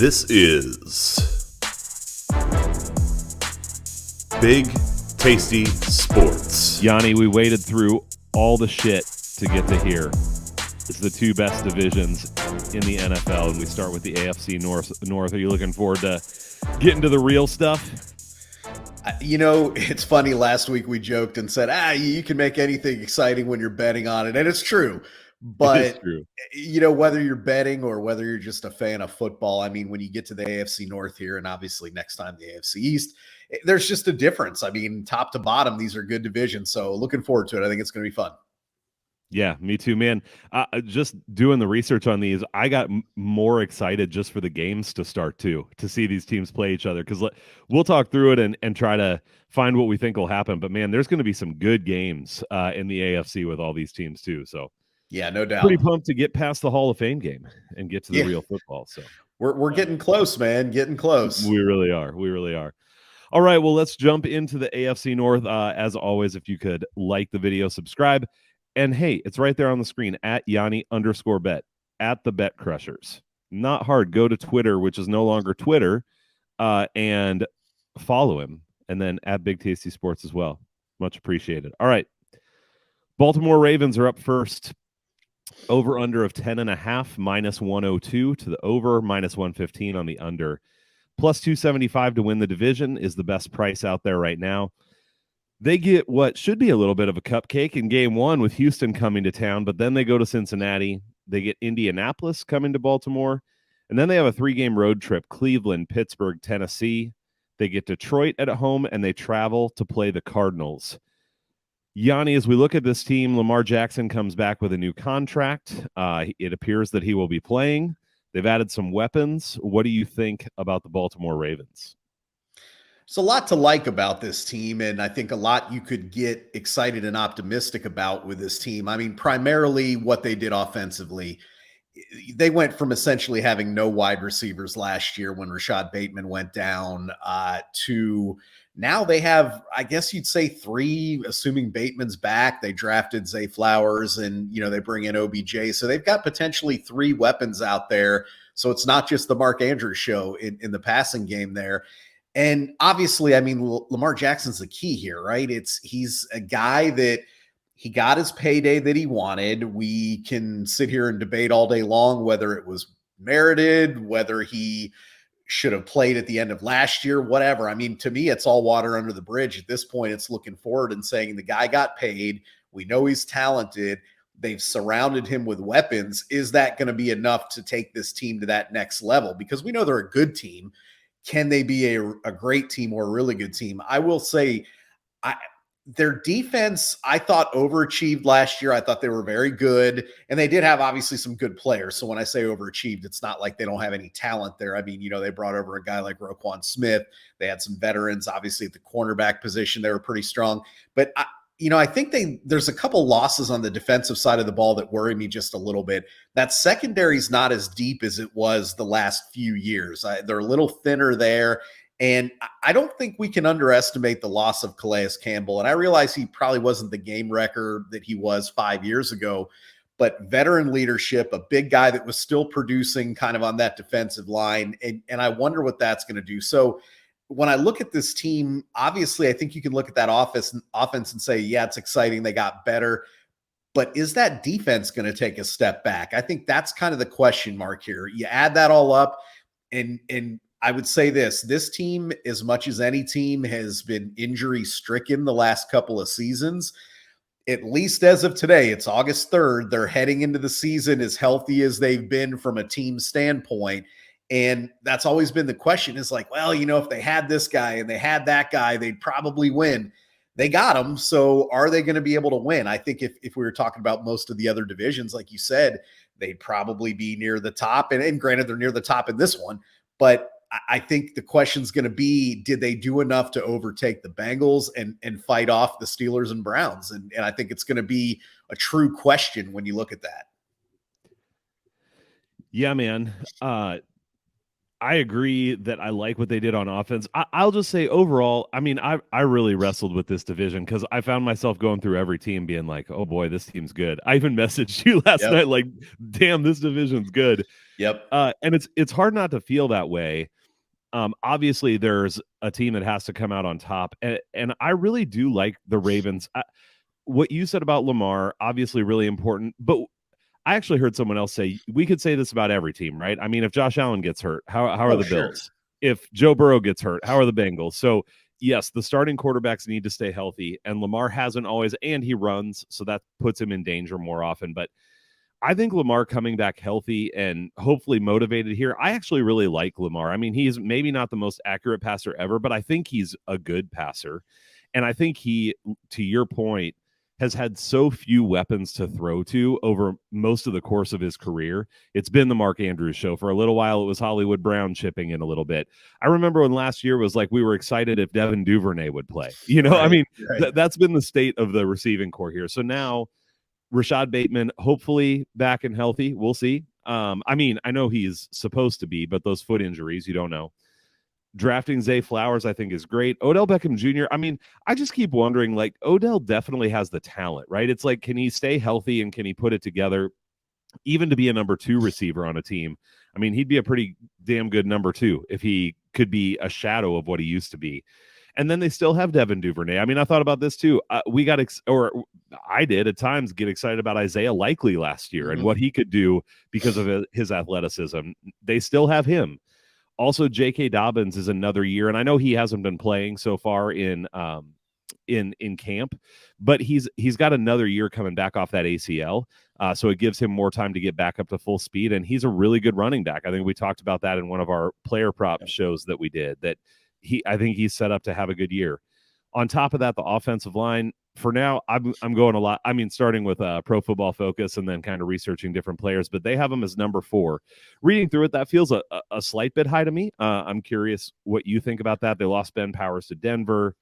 This is Big Tasty Sports. Yanni, we waded through all the shit to get to here. It's the two best divisions in the NFL, and we start with the AFC North. Are you looking forward to getting to the real stuff? You know, it's funny. Last week we joked and said, you can make anything exciting when you're betting on it. And it's true. But, you know, whether you're betting or whether you're just a fan of football, I mean, when you get to the AFC North here and obviously next time the AFC East, there's just a difference. I mean, top to bottom, these are good divisions. So looking forward to it. I think it's going to be fun. Yeah, me too, man. Just doing the research on these, I got more excited just for the games to start too, to see these teams play each other. Because we'll talk through it and try to find what we think will happen. But man, there's going to be some good games in the AFC with all these teams too. So yeah, no doubt. Pretty pumped to get past the Hall of Fame game and get to the real football. So we're getting close, man. Getting close. We really are. We really are. All right, well, let's jump into the AFC North. As always, if you could like the video, subscribe. And hey, it's right there on the screen at Yanni_bet, at the Bet Crushers. Not hard. Go to Twitter, which is no longer Twitter, and follow him. And then at Big Tasty Sports as well. Much appreciated. All right. Baltimore Ravens are up first. Over under of 10.5, minus 102 to the over, minus 115 on the under. Plus 275 to win the division is the best price out there right now. They get what should be a little bit of a cupcake in game one with Houston coming to town, but then they go to Cincinnati. They get Indianapolis coming to Baltimore, and then they have a 3-game road trip, Cleveland, Pittsburgh, Tennessee. They get Detroit at home, and they travel to play the Cardinals. Yanni, as we look at this team, Lamar Jackson comes back with a new contract. It appears that he will be playing. They've added some weapons. What do you think about the Baltimore Ravens? There's a lot to like about this team, and I think a lot you could get excited and optimistic about with this team. I mean, primarily what they did offensively. They went from essentially having no wide receivers last year when Rashad Bateman went down to now they have, I guess you'd say 3, assuming Bateman's back. They drafted Zay Flowers and, you know, they bring in OBJ. So they've got potentially 3 weapons out there. So it's not just the Mark Andrews show in the passing game there. And obviously, I mean, Lamar Jackson's the key here, right? He's a guy that he got his payday that he wanted. We can sit here and debate all day long whether it was merited, whether he should have played at the end of last year, whatever. I mean, to me, it's all water under the bridge. At this point, it's looking forward and saying the guy got paid. We know he's talented. They've surrounded him with weapons. Is that going to be enough to take this team to that next level? Because we know they're a good team. Can they be a great team or a really good team? I will say their defense, I thought, overachieved last year. I thought they were very good, and they did have obviously some good players. So when I say overachieved, it's not like they don't have any talent there. I mean, you know, they brought over a guy like Roquan Smith. They had some veterans, obviously, at the cornerback position. They were pretty strong. But, I think there's a couple losses on the defensive side of the ball that worry me just a little bit. That secondary is not as deep as it was the last few years. They're a little thinner there. And I don't think we can underestimate the loss of Calais Campbell. And I realize he probably wasn't the game wrecker that he was 5 years ago, but veteran leadership, a big guy that was still producing kind of on that defensive line. And I wonder what that's going to do. So when I look at this team, obviously, I think you can look at that offense and say, yeah, it's exciting. They got better. But is that defense going to take a step back? I think that's kind of the question mark here. You add that all up, and I would say this team, as much as any team, has been injury stricken the last couple of seasons. At least as of today, it's August 3rd. They're heading into the season as healthy as they've been from a team standpoint. And that's always been the question is like, well, you know, if they had this guy and they had that guy, they'd probably win. They got them. So are they going to be able to win? I think if we were talking about most of the other divisions, like you said, they'd probably be near the top. And granted, they're near the top in this one. But I think the question's going to be, did they do enough to overtake the Bengals and fight off the Steelers and Browns? And I think it's going to be a true question when you look at that. Yeah, man. I agree that I like what they did on offense. I'll just say overall, I mean, I really wrestled with this division because I found myself going through every team being like, oh boy, this team's good. I even messaged you last Yep. night like, damn, this division's good. Yep. And it's hard not to feel that way. Obviously, there's a team that has to come out on top, and I really do like the Ravens. What you said about Lamar, obviously really important, but I actually heard someone else say we could say this about every team, right? I mean, if Josh Allen gets hurt, how are the Sure. Bills? If Joe Burrow gets hurt, how are the Bengals? So yes, the starting quarterbacks need to stay healthy, and Lamar hasn't always, and he runs, so that puts him in danger more often. But I think Lamar coming back healthy and hopefully motivated here. I actually really like Lamar. I mean, he's maybe not the most accurate passer ever, but I think he's a good passer. And I think he, to your point, has had so few weapons to throw to over most of the course of his career. It's been the Mark Andrews show. For a little while, it was Hollywood Brown chipping in a little bit. I remember when last year was like we were excited if Devin Duvernay would play. You know, Right, I mean, right. that's been the state of the receiving core here. So now Rashad Bateman, hopefully back and healthy. We'll see. I mean, I know he's supposed to be, but those foot injuries, you don't know. Drafting Zay Flowers, I think, is great. Odell Beckham Jr., I mean, I just keep wondering, like, Odell definitely has the talent, right? It's like, can he stay healthy and can he put it together, even to be a number 2 receiver on a team? I mean, he'd be a pretty damn good number 2 if he could be a shadow of what he used to be. And then they still have Devin Duvernay. I mean, I thought about this too. I did at times get excited about Isaiah Likely last year and what he could do because of his athleticism. They still have him. Also, J.K. Dobbins is another year, and I know he hasn't been playing so far in camp, but he's got another year coming back off that ACL, so it gives him more time to get back up to full speed. And he's a really good running back. I think we talked about that in one of our player prop shows that we did. That I think he's set up to have a good year. On top of that, the offensive line, for now, I'm going a lot. I mean, starting with Pro Football Focus and then kind of researching different players, but they have them as number 4. Reading through it, that feels a slight bit high to me. I'm curious what you think about that. They lost Ben Powers to Denver.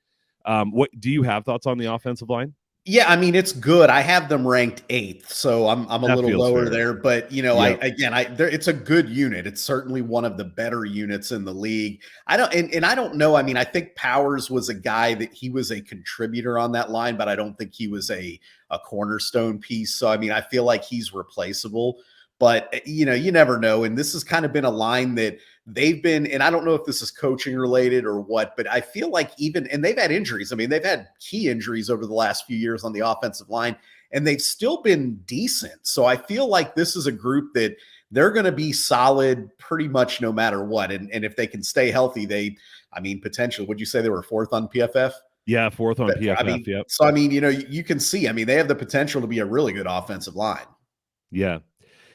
What do you have thoughts on the offensive line? Yeah, I mean, it's good. I have them ranked 8th, so I'm a That little feels lower fair. there. But you know, Yep. it's a good unit. It's certainly one of the better units in the league. I don't know. I mean, I think Powers was a guy that he was a contributor on that line, but I don't think he was a cornerstone piece. So I mean, I feel like he's replaceable. But you know, you never know. And this has kind of been a line that they've been, and I don't know if this is coaching related or what, but I feel like and they've had injuries. I mean, they've had key injuries over the last few years on the offensive line, and they've still been decent. So I feel like this is a group that they're going to be solid pretty much no matter what. And if they can stay healthy, potentially, would you say they were 4th on PFF? Yeah, 4th on PFF. I mean, yep. So, I mean, you know, you can see, I mean, they have the potential to be a really good offensive line. Yeah.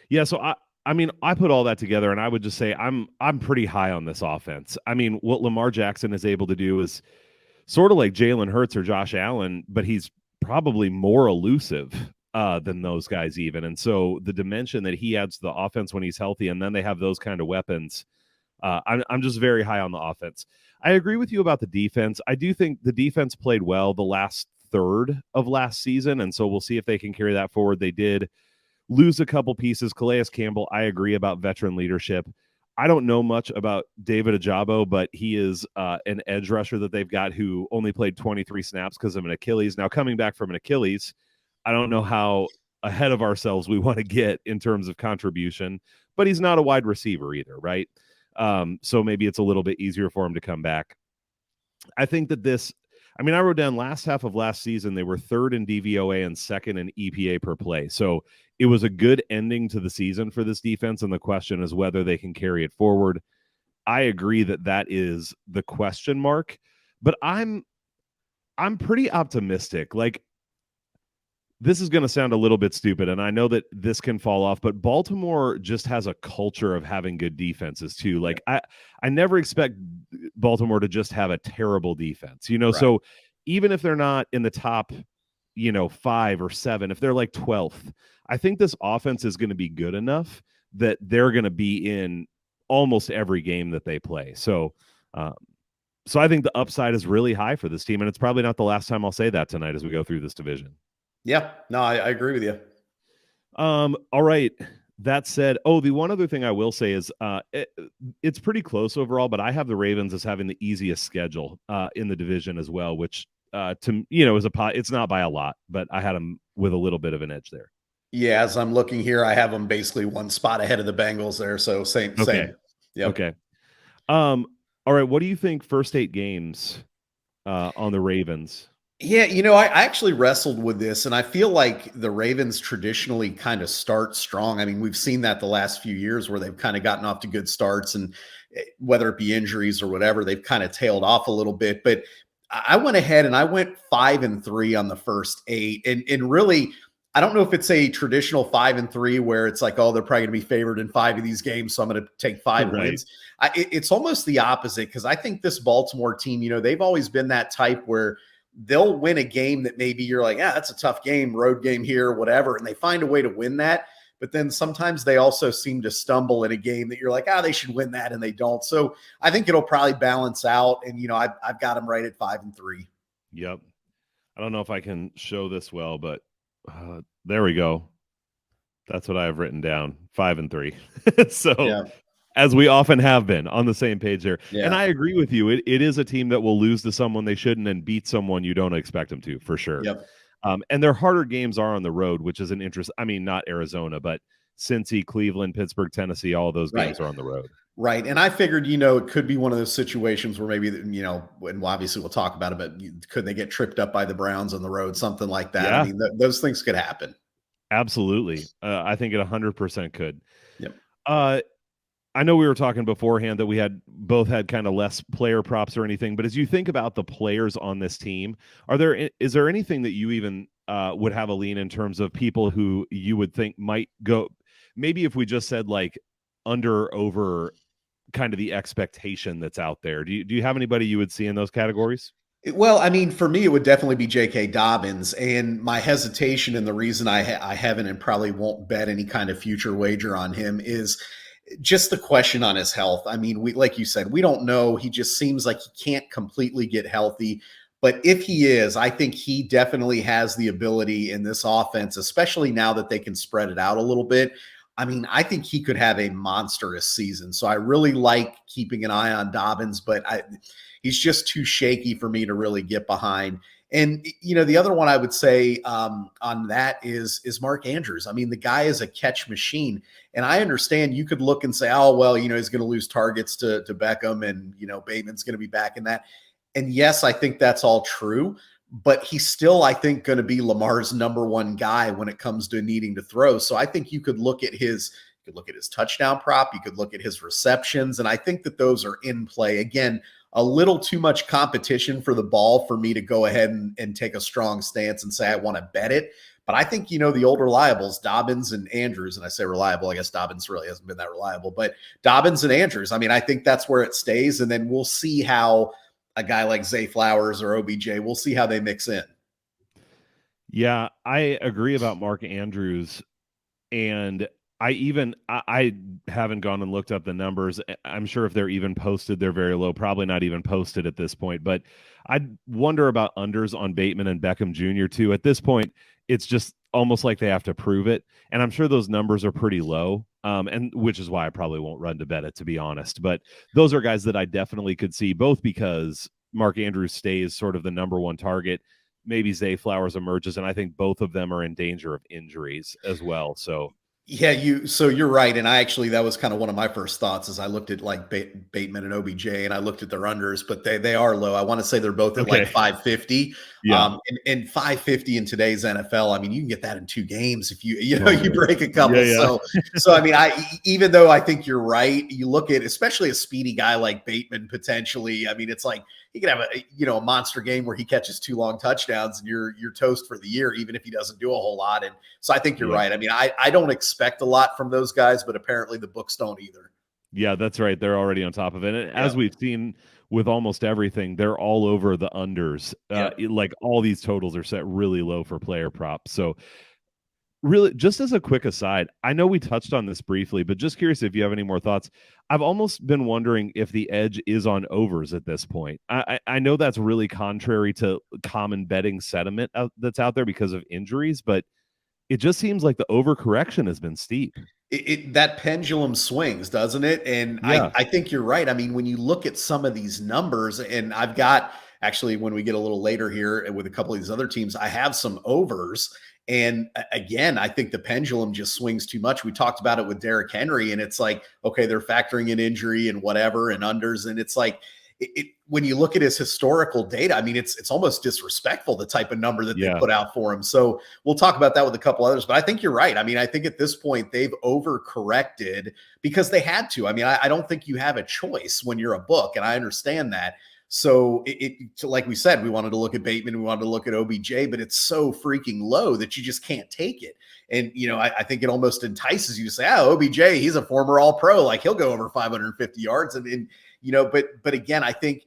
Yeah, so I mean, I put all that together, and I would just say I'm pretty high on this offense. I mean, what Lamar Jackson is able to do is sort of like Jalen Hurts or Josh Allen, but he's probably more elusive than those guys even. And so the dimension that he adds to the offense when he's healthy, and then they have those kind of weapons. I'm just very high on the offense. I agree with you about the defense. I do think the defense played well the last third of last season, and so we'll see if they can carry that forward. They did lose a couple pieces. Calais Campbell, I agree about veteran leadership. I don't know much about David Ajabo, but he is an edge rusher that they've got who only played 23 snaps because of an Achilles. Now, coming back from an Achilles, I don't know how ahead of ourselves we want to get in terms of contribution, but he's not a wide receiver either, right? So maybe it's a little bit easier for him to come back. I think that I wrote down last half of last season, they were 3rd in DVOA and 2nd in EPA per play. So it was a good ending to the season for this defense, and the question is whether they can carry it forward. I agree that is the question mark, but I'm pretty optimistic. Like, this is going to sound a little bit stupid, and I know that this can fall off, but Baltimore just has a culture of having good defenses too. Like, I never expect Baltimore to just have a terrible defense, you know? Right. So even if they're not in the top, 5 or 7, if they're like 12th, I think this offense is going to be good enough that they're going to be in almost every game that they play. So I think the upside is really high for this team, and it's probably not the last time I'll say that tonight as we go through this division. Yeah, no, I agree with you. All right. That said, the one other thing I will say is it's pretty close overall, but I have the Ravens as having the easiest schedule in the division as well, which is it's not by a lot, but I had them with a little bit of an edge there. Yeah, as I'm looking here, I have them basically one spot ahead of the Bengals there. So same. Okay. Yep. Okay. All right. What do you think first 8 games on the Ravens? Yeah, I actually wrestled with this, and I feel like the Ravens traditionally kind of start strong. I mean, we've seen that the last few years where they've kind of gotten off to good starts, and whether it be injuries or whatever, they've kind of tailed off a little bit. But I went ahead and I went 5-3 on the first 8, and really, I don't know if it's a traditional 5-3 where it's like, oh, they're probably going to be favored in 5 of these games, so I'm going to take 5 Right. wins. It's almost the opposite, because I think this Baltimore team, they've always been that type where they'll win a game that maybe you're like, that's a tough game, road game here, whatever. And they find a way to win that. But then sometimes they also seem to stumble in a game that you're like, they should win that. And they don't. So I think it'll probably balance out. And, I've got them right at 5-3. Yep. I don't know if I can show this well, but there we go. That's what I have written down, 5-3. So yeah. As we often have been on the same page there. Yeah. And I agree with you. It is a team that will lose to someone they shouldn't and beat someone you don't expect them to, for sure. Yep. And their harder games are on the road, which is an interest. I mean, not Arizona, but Cincy, Cleveland, Pittsburgh, Tennessee, all of those games are on the road. Right. And I figured, it could be one of those situations where maybe, and obviously we'll talk about it, but could they get tripped up by the Browns on the road, something like that? Yeah. I mean, those things could happen. Absolutely. I think it 100% could. Yep. I know we were talking beforehand that we both had kind of less player props or anything, but as you think about the players on this team, is there anything that you even would have a lean in terms of people who you would think might go, maybe if we just said like under, over kind of the expectation that's out there? Do you have anybody you would see in those categories? Well, I mean, for me, it would definitely be J.K. Dobbins, and my hesitation and the reason I haven't and probably won't bet any kind of future wager on him is just the question on his health. I mean, like you said, we don't know. He just seems like he can't completely get healthy. But if he is, I think he definitely has the ability in this offense, especially now that they can spread it out a little bit. I mean, I think he could have a monstrous season. So I really like keeping an eye on Dobbins, but he's just too shaky for me to really get behind. And, the other one I would say on that is Mark Andrews. I mean, the guy is a catch machine. And I understand you could look and say, oh, well, he's going to lose targets to Beckham and, Bateman's going to be back in that. And yes, I think that's all true. But he's still, I think, going to be Lamar's number one guy when it comes to needing to throw. So I think you could look at his touchdown prop. You could look at his receptions. And I think that those are in play. Again, a little too much competition for the ball for me to go ahead and take a strong stance and say I want to bet it. But I think, the old reliables, Dobbins and Andrews, and I say reliable, I guess Dobbins really hasn't been that reliable, but Dobbins and Andrews, I mean, I think that's where it stays. And then we'll see how a guy like Zay Flowers or OBJ, we'll see how they mix in. Yeah, I agree about Mark Andrews. And I haven't gone and looked up the numbers. I'm sure if they're even posted, they're very low, probably not even posted at this point. But I wonder about unders on Bateman and Beckham Jr. too. At this point, it's just almost like they have to prove it. And I'm sure those numbers are pretty low, and which is why I probably won't run to bet it, to be honest. But those are guys that I definitely could see, both because Mark Andrews stays sort of the number one target. Maybe Zay Flowers emerges, and I think both of them are in danger of injuries as well. So yeah, so you're right. And that was kind of one of my first thoughts as I looked at like Bateman and OBJ and I looked at their unders, but they are low. I want to say they're both at like 550. Yeah. And 550 in today's NFL, I mean, you can get that in 2 games if you break a couple. Yeah. So I mean, even though I think you're right, you look at especially a speedy guy like Bateman potentially. I mean, it's like he could have a monster game where he catches 2 long touchdowns and you're toast for the year, even if he doesn't do a whole lot. And so I think you're right. I mean, I don't expect a lot from those guys, but apparently the books don't either. Yeah, that's right. They're already on top of it. And as we've seen with almost everything, they're all over the unders. Like all these totals are set really low for player props. So really, just as a quick aside, I know we touched on this briefly, but just curious if you have any more thoughts. I've almost been wondering if the edge is on overs at this point. I know that's really contrary to common betting sentiment that's out there because of injuries, but it just seems like the overcorrection has been steep. That pendulum swings, doesn't it? And Yeah. I think you're right. I mean, when you look at some of these numbers, and I've got actually, when we get a little later here with a couple of these other teams, I have some overs. And again, I think the pendulum just swings too much. We talked about it with Derrick Henry, and it's like, okay, they're factoring in injury and whatever and unders. And it's like, when you look at his historical data, I mean, it's almost disrespectful, the type of number that they Yeah. put out for him. So we'll talk about that with a couple others, but I think you're right. I mean, I think at this point they've overcorrected because they had to. I mean, I don't think you have a choice when you're a book, and I understand that. So like we said, we wanted to look at Bateman, we wanted to look at OBJ, but it's so freaking low that you just can't take it. And, I think it almost entices you to say, OBJ, he's a former All-Pro, like he'll go over 550 yards. And but again, I think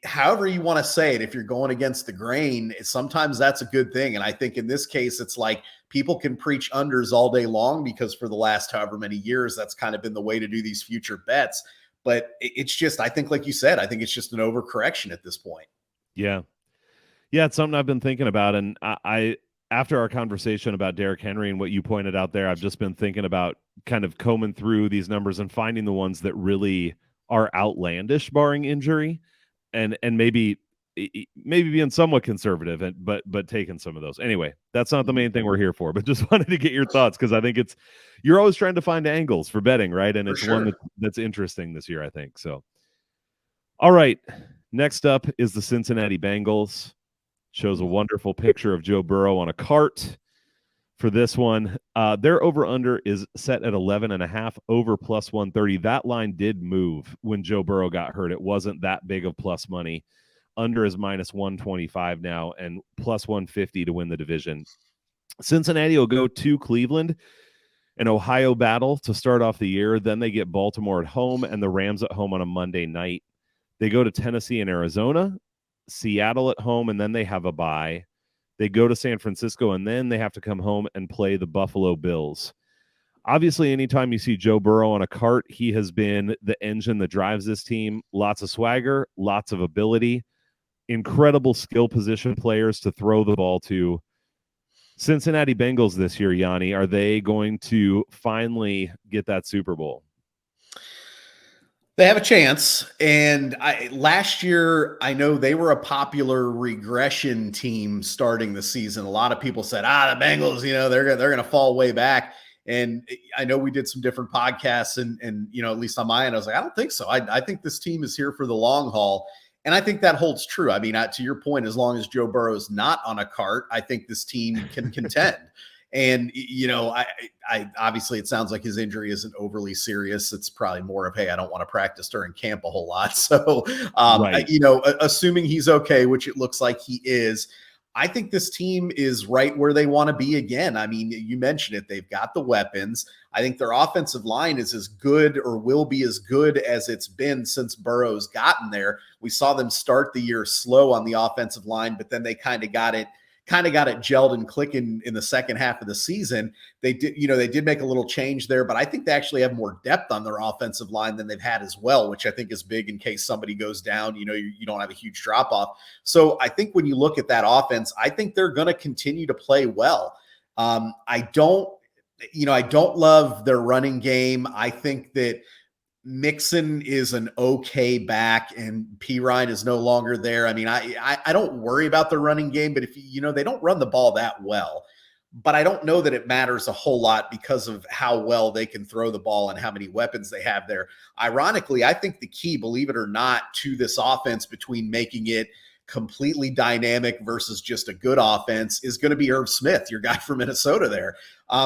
however you want to say it, if you're going against the grain, sometimes that's a good thing. And I think in this case, it's like people can preach unders all day long because for the last however many years, that's kind of been the way to do these future bets. But it's just, I think, like you said, I think it's just an overcorrection at this point. Yeah. Yeah, it's something I've been thinking about. And I after our conversation about Derrick Henry and what you pointed out there, I've just been thinking about kind of combing through these numbers and finding the ones that really are outlandish barring injury, and maybe being somewhat conservative, but taking some of those. Anyway, that's not the main thing we're here for, but just wanted to get your thoughts, because I think you're always trying to find angles for betting, right? And it's one that's interesting this year, I think. So, all right, next up is the Cincinnati Bengals. Shows a wonderful picture of Joe Burrow on a cart for this one. Their over-under is set at 11.5, over plus 130. That line did move when Joe Burrow got hurt. It wasn't that big of plus money. Under is minus 125 now, and plus 150 to win the division. Cincinnati will go to Cleveland, an Ohio battle to start off the year. Then they get Baltimore at home and the Rams at home on a Monday night. They go to Tennessee and Arizona, Seattle at home, and then they have a bye. They go to San Francisco, and then they have to come home and play the Buffalo Bills. Obviously, anytime you see Joe Burrow on a cart, he has been the engine that drives this team. Lots of swagger, lots of ability, incredible skill position players to throw the ball to. Cincinnati Bengals this year, Yanni, are they going to finally get that Super Bowl? They have a chance. And last year, I know they were a popular regression team starting the season. A lot of people said, the Bengals, they're going to fall way back. And I know we did some different podcasts and at least on my end, I was like, I don't think so. I think this team is here for the long haul. And I think that holds true. I mean, to your point, as long as Joe Burrow is not on a cart, I think this team can contend. And, I obviously it sounds like his injury isn't overly serious. It's probably more of, hey, I don't want to practice during camp a whole lot. So, Right. Assuming he's okay, which it looks like he is, I think this team is right where they want to be again. I mean, you mentioned it. They've got the weapons. I think their offensive line is as good or will be as good as it's been since Burrow's gotten there. We saw them start the year slow on the offensive line, but then they kind of got it gelled and clicking in the second half of the season. They did make a little change there, but I think they actually have more depth on their offensive line than they've had as well, which I think is big in case somebody goes down, you don't have a huge drop off. So I think when you look at that offense, I think they're going to continue to play well. I don't love their running game. I think that Mixon is an okay back and P. Ryan is no longer there. I mean, I don't worry about the running game, but if they don't run the ball that well, but I don't know that it matters a whole lot because of how well they can throw the ball and how many weapons they have there. Ironically, I think the key, believe it or not, to this offense between making it completely dynamic versus just a good offense is going to be Irv Smith, your guy from Minnesota there. I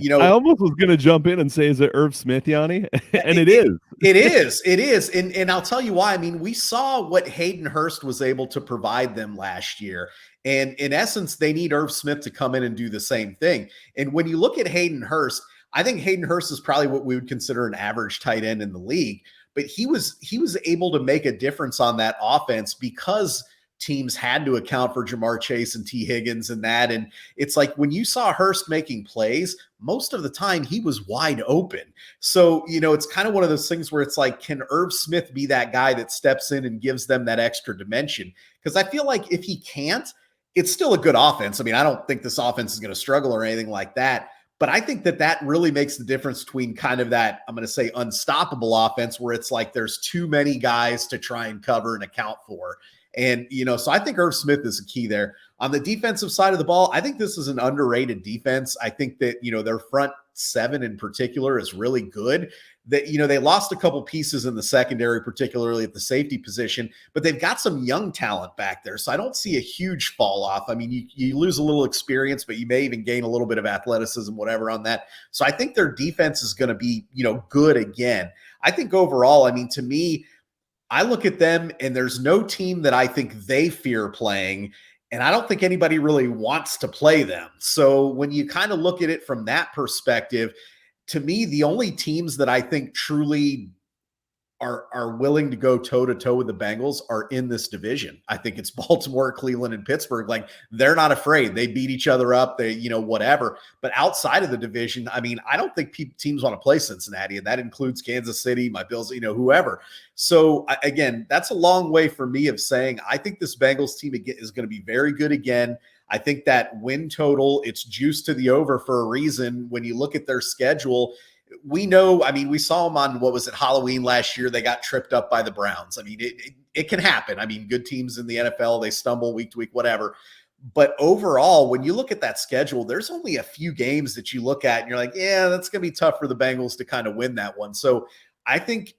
almost was going to jump in and say, is it Irv Smith, Yanni? And it is. It is. And I'll tell you why. I mean, we saw what Hayden Hurst was able to provide them last year. And in essence, they need Irv Smith to come in and do the same thing. And when you look at Hayden Hurst, I think Hayden Hurst is probably what we would consider an average tight end in the league. But he was able to make a difference on that offense because teams had to account for Jamar Chase and T. Higgins and that. And it's like when you saw Hurst making plays, most of the time he was wide open. So, it's kind of one of those things where it's like, can Irv Smith be that guy that steps in and gives them that extra dimension? Because I feel like if he can't, it's still a good offense. I mean, I don't think this offense is going to struggle or anything like that. But I think that really makes the difference between kind of that, I'm going to say, unstoppable offense where it's like there's too many guys to try and cover and account for. And, so I think Irv Smith is a key there. On the defensive side of the ball, I think this is an underrated defense. I think that, their front seven in particular is really good. That, they lost a couple pieces in the secondary, particularly at the safety position, but they've got some young talent back there. So I don't see a huge fall off. I mean, you lose a little experience, but you may even gain a little bit of athleticism, whatever on that. So I think their defense is going to be, good again. I think overall, I mean, to me, I look at them and there's no team that I think they fear playing. And I don't think anybody really wants to play them. So when you kind of look at it from that perspective, to me, the only teams that I think truly are willing to go toe-to-toe with the Bengals are in this division. I think it's Baltimore, Cleveland, and Pittsburgh. Like, they're not afraid. They beat each other up. They, whatever. But outside of the division, I mean, I don't think teams want to play Cincinnati, and that includes Kansas City, my Bills, whoever. So, again, that's a long way for me of saying I think this Bengals team is going to be very good again. I think that win total, it's juiced to the over for a reason. When you look at their schedule, we know, I mean, we saw them on, Halloween last year. They got tripped up by the Browns. I mean, it can happen. I mean, good teams in the NFL, they stumble week to week, whatever. But overall, when you look at that schedule, there's only a few games that you look at and you're like, yeah, that's going to be tough for the Bengals to kind of win that one. So I think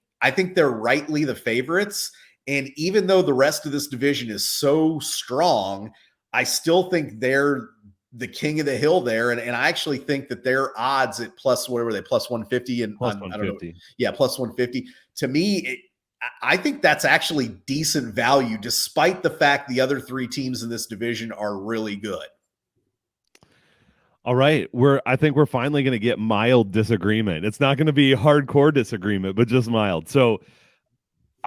they're rightly the favorites. And even though the rest of this division is so strong, I still think they're the king of the hill there. And I actually think that their odds at plus 150 and plus 150. 150. Yeah, plus 150. To me, I think that's actually decent value, despite the fact the other three teams in this division are really good. All right. I think we're finally going to get mild disagreement. It's not going to be hardcore disagreement, but just mild. So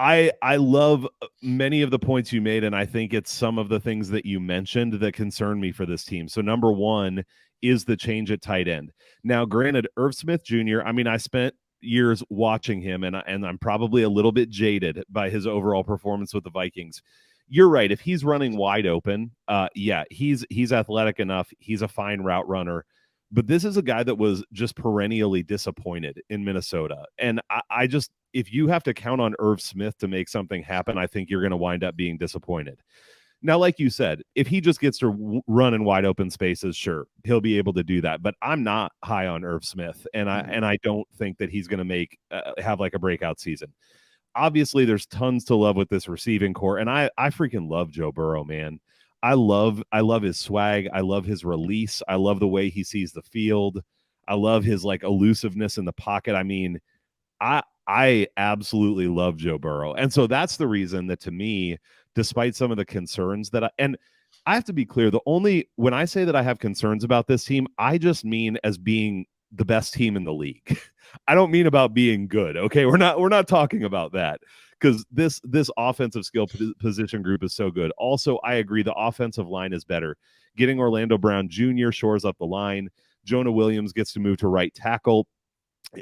I love many of the points you made, and I think it's some of the things that you mentioned that concern me for this team. So number one is the change at tight end. Now, granted, Irv Smith Jr., I mean, I spent years watching him, and I'm probably a little bit jaded by his overall performance with the Vikings. You're right. If he's running wide open, yeah, he's athletic enough. He's a fine route runner. But this is a guy that was just perennially disappointed in Minnesota. And I just, if you have to count on Irv Smith to make something happen, I think you're going to wind up being disappointed. Now, like you said, if he just gets to run in wide open spaces, sure, he'll be able to do that. But I'm not high on Irv Smith, and I don't think that he's going to have like a breakout season. Obviously, there's tons to love with this receiving core, and I freaking love Joe Burrow, man. I love his swag. I love his release. I love the way he sees the field. I love his like elusiveness in the pocket. I mean, I absolutely love Joe Burrow. And so that's the reason that, to me, despite some of the concerns that I have to be clear, when I say that I have concerns about this team, I just mean as being the best team in the league. I don't mean about being good. Okay. We're not talking about that, because this offensive skill position group is so good. Also, I agree the offensive line is better. Getting Orlando Brown Jr. shores up the line. Jonah Williams gets to move to right tackle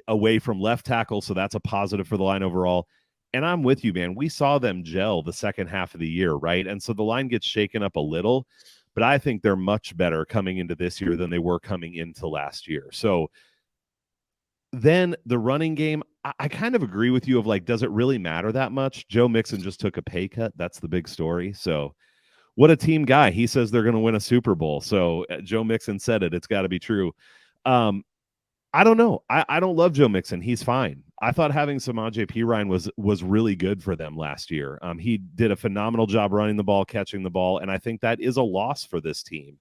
away from left tackle, so that's a positive for the line overall. And I'm with you, man. We saw them gel the second half of the year, right? And so the line gets shaken up a little, but I think they're much better coming into this year than they were coming into last year. So then the running game, I kind of agree with you of like, does it really matter that much? Joe Mixon just took a pay cut. That's the big story. So what a team guy. He says they're going to win a Super Bowl. So Joe Mixon said it. It's got to be true. I don't know. I don't love Joe Mixon. He's fine. I thought having Samaje Perine was really good for them last year. He did a phenomenal job running the ball, catching the ball, and I think that is a loss for this team.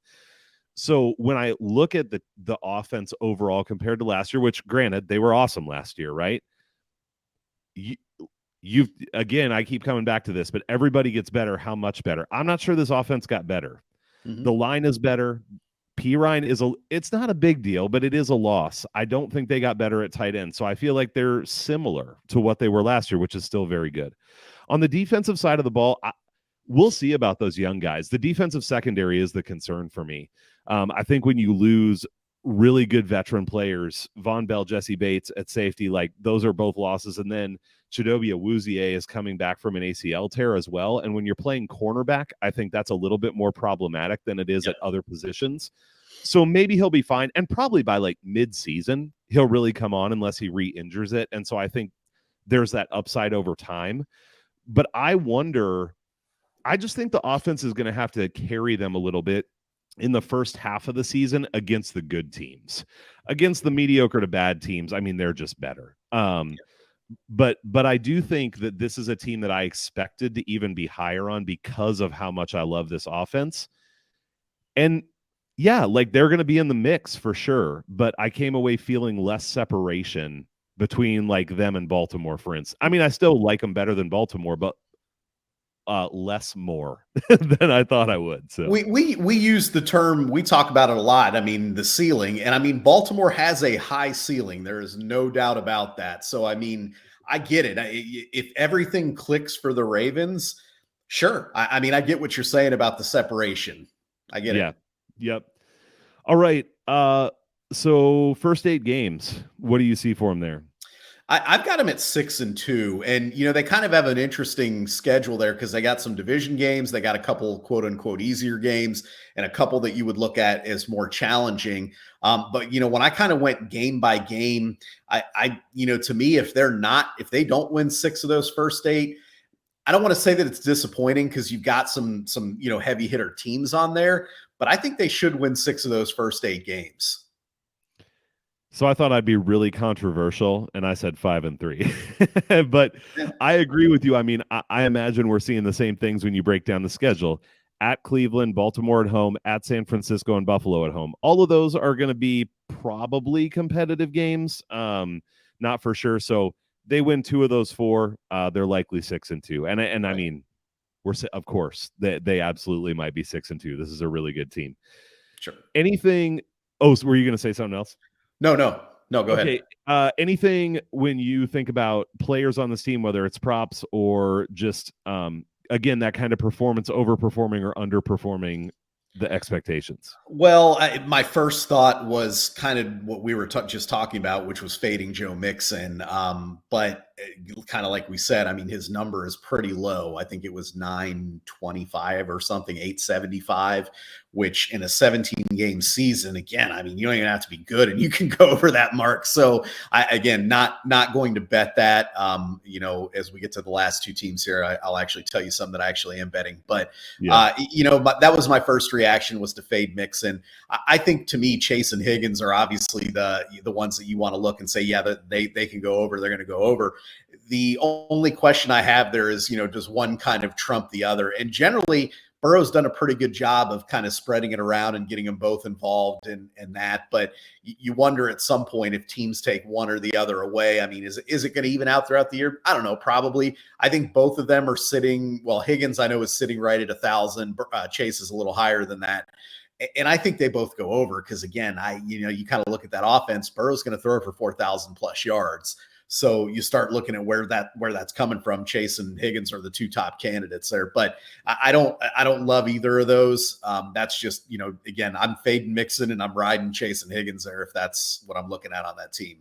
So when I look at the offense overall compared to last year, which granted they were awesome last year, right? You've again, I keep coming back to this, but everybody gets better. How much better? I'm not sure this offense got better. Mm-hmm. The line is better. Perine it's not a big deal, but it is a loss. I don't think they got better at tight end. So I feel like they're similar to what they were last year, which is still very good. On the defensive side of the ball, we'll see about those young guys. The defensive secondary is the concern for me. I think when you lose really good veteran players, Von Bell, Jesse Bates at safety, like those are both losses. And then Chidobe Awuzie is coming back from an ACL tear as well. And when you're playing cornerback, I think that's a little bit more problematic than it is at other positions. So maybe he'll be fine. And probably by like mid-season, he'll really come on unless he re-injures it. And so I think there's that upside over time. But I just think the offense is going to have to carry them a little bit in the first half of the season against the good teams. Against the mediocre to bad teams, I mean, they're just better. But I do think that this is a team that I expected to even be higher on because of how much I love this offense. And yeah, like they're going to be in the mix for sure, but I came away feeling less separation between like them and Baltimore, for instance. I mean, I still like them better than Baltimore, but less more than I thought I would. So we use the term, we talk about it a lot. I mean, the ceiling, and I mean, Baltimore has a high ceiling. There is no doubt about that. So, I mean, I get it. If everything clicks for the Ravens, sure. I mean, I get what you're saying about the separation. I get it. Yep. All right. So first 8 games, what do you see for them there? I've got them at 6-2, and they kind of have an interesting schedule there because they got some division games, they got a couple quote unquote easier games, and a couple that you would look at as more challenging. But when I kind of went game by game, I to me, if they don't win 6 of those first 8, I don't want to say that it's disappointing because you've got some heavy hitter teams on there, but I think they should win 6 of those first 8 games. So I thought I'd be really controversial, and I said 5-3. But I agree with you. I mean, I imagine we're seeing the same things when you break down the schedule. At Cleveland, Baltimore at home, at San Francisco, and Buffalo at home. All of those are going to be probably competitive games. Not for sure. So they win 2 of those 4. They're likely 6-2. And I mean, of course, they absolutely might be 6-2. This is a really good team. Sure. Anything? Oh, so were you going to say something else? No, go ahead. Anything when you think about players on this team, whether it's props or just, again, that kind of performance overperforming or underperforming the expectations? Well, my first thought was kind of what we were just talking about, which was fading Joe Mixon. But kind of like we said, I mean, his number is pretty low. I think it was 925 or something, 875, which in a 17-game season, again, I mean, you don't even have to be good and you can go over that mark. So again, not going to bet that. As we get to the last 2 teams here, I'll actually tell you something that I actually am betting. But, that was my first reaction, was to fade Mixon. I think, to me, Chase and Higgins are obviously the ones that you want to look and say, yeah, they can go over. They're going to go over. The only question I have there is, does one kind of trump the other? And generally, Burrow's done a pretty good job of kind of spreading it around and getting them both involved in that. But you wonder at some point if teams take one or the other away. I mean, is it going to even out throughout the year? I don't know. Probably. I think both of them are sitting. Well, Higgins, I know, is sitting right at 1,000. Chase is a little higher than that. And I think they both go over because, again, you kind of look at that offense. Burrow's going to throw it for 4,000 plus yards. So you start looking at where that's coming from. Chase and Higgins are the 2 top candidates there, but I don't love either of those. That's just, again, I'm fading Mixon and I'm riding Chase and Higgins there if that's what I'm looking at on that team.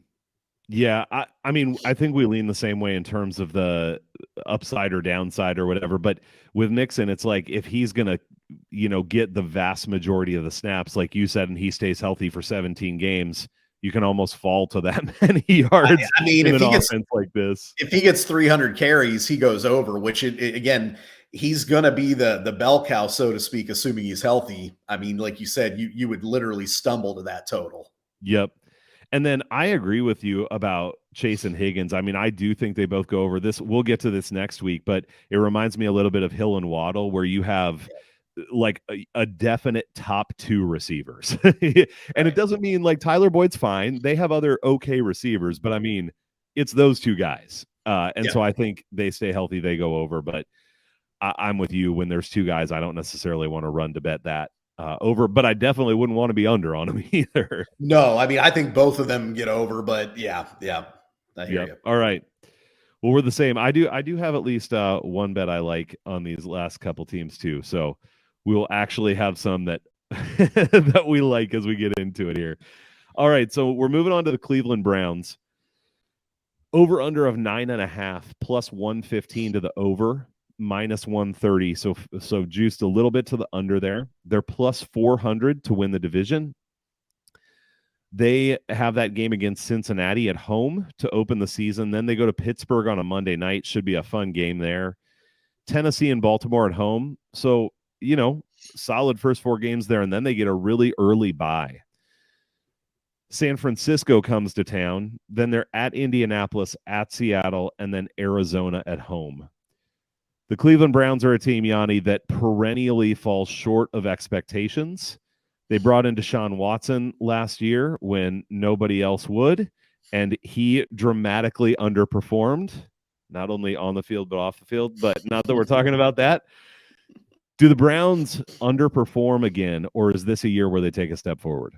Yeah, I mean, I think we lean the same way in terms of the upside or downside or whatever. But with Mixon, it's like if he's going to, get the vast majority of the snaps, like you said, and he stays healthy for 17 games, you can almost fall to that many yards. I mean, if he gets 300 carries, he goes over, which again, he's going to be the bell cow, so to speak, assuming he's healthy. I mean, like you said, you would literally stumble to that total. Yep. And then I agree with you about Chase and Higgins. I mean, I do think they both go over this. We'll get to this next week, but it reminds me a little bit of Hill and Waddle, where you have like a definite top 2 receivers. And it doesn't mean like Tyler Boyd's fine. They have other okay receivers, but I mean, it's those 2 guys. So I think they stay healthy, they go over, but I'm with you. When there's 2 guys, I don't necessarily want to run to bet that over, but I definitely wouldn't want to be under on them either. No, I mean, I think both of them get over, but yeah. I hear you. All right. Well, we're the same. I do have at least one bet I like on these last couple teams too. So we will actually have some that that we like as we get into it here. All right, so we're moving on to the Cleveland Browns. Over under of 9.5 plus 115 to the over, minus 130. So juiced a little bit to the under there. They're plus 400 to win the division. They have that game against Cincinnati at home to open the season. Then they go to Pittsburgh on a Monday night. Should be a fun game there. Tennessee and Baltimore at home. So, solid first 4 games there. And then they get a really early bye. San Francisco comes to town. Then they're at Indianapolis, at Seattle, and then Arizona at home. The Cleveland Browns are a team, Yanni, that perennially falls short of expectations. They brought in Deshaun Watson last year when nobody else would, and he dramatically underperformed, not only on the field but off the field. But not that we're talking about that. Do the Browns underperform again, or is this a year where they take a step forward?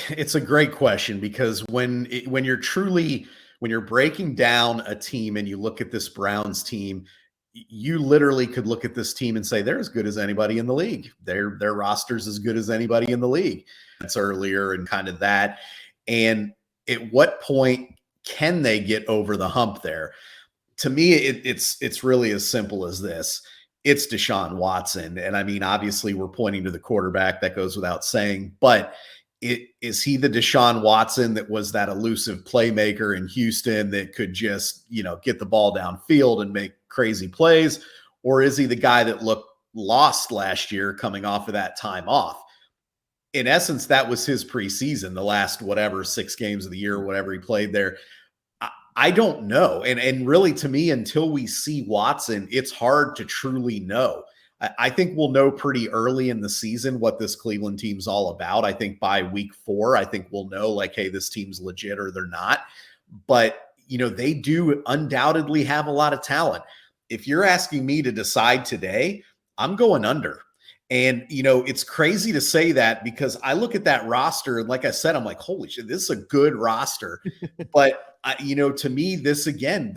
It's a great question, because when you're breaking down a team and you look at this Browns team, you literally could look at this team and say they're as good as anybody in the league. Their roster's as good as anybody in the league. That's earlier and kind of that. And at what point can they get over the hump there? To me, it's really as simple as this. It's Deshaun Watson. And I mean, obviously we're pointing to the quarterback, that goes without saying, but is he the Deshaun Watson that was that elusive playmaker in Houston that could just, get the ball downfield and make crazy plays? Or is he the guy that looked lost last year coming off of that time off? In essence, that was his preseason, the last 6 games of the year, whatever he played there. I don't know. And really, to me, until we see Watson, it's hard to truly know. I think we'll know pretty early in the season what this Cleveland team's all about. I think by week 4, I think we'll know, hey, this team's legit or they're not. But, they do undoubtedly have a lot of talent. If you're asking me to decide today, I'm going under. And, it's crazy to say that, because I look at that roster and, like I said, I'm like, holy shit, this is a good roster. But, to me, this again,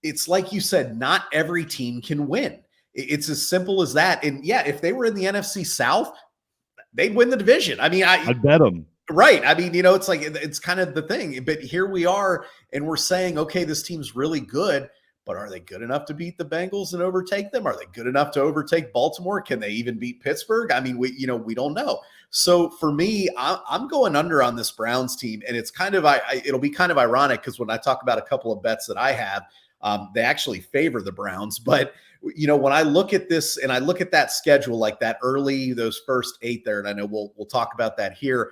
it's like you said, not every team can win. It's as simple as that. And yeah, if they were in the NFC South, they'd win the division. I mean, I'd bet them. Right. I mean, it's like, it's kind of the thing. But here we are, and we're saying, okay, this team's really good, but are they good enough to beat the Bengals and overtake them? Are they good enough to overtake Baltimore? Can they even beat Pittsburgh? I mean, we don't know. So for me, I'm going under on this Browns team, and it's kind of, it'll be kind of ironic, because when I talk about a couple of bets that I have, they actually favor the Browns. But, when I look at this and I look at that schedule, like that early, those first 8 there, and I know we'll talk about that here,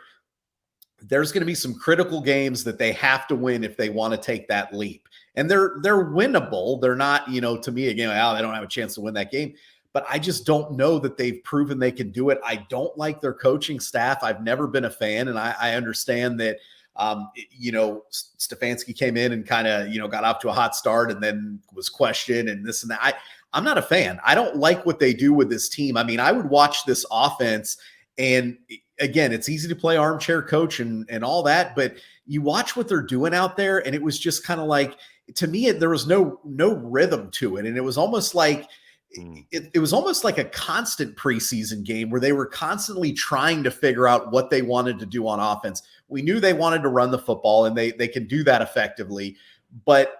there's going to be some critical games that they have to win if they want to take that leap. And they're winnable. They're not, to me, again, they don't have a chance to win that game. But I just don't know that they've proven they can do it. I don't like their coaching staff. I've never been a fan, and I understand that Stefanski came in and kind of, got off to a hot start and then was questioned and this and that. I'm not a fan. I don't like what they do with this team. I mean, I would watch this offense, and again, it's easy to play armchair coach and all that, but you watch what they're doing out there, and it was just kind of like, to me, there was no rhythm to it. And it was almost like, it was almost like a constant preseason game where they were constantly trying to figure out what they wanted to do on offense. We knew they wanted to run the football, and they can do that effectively, but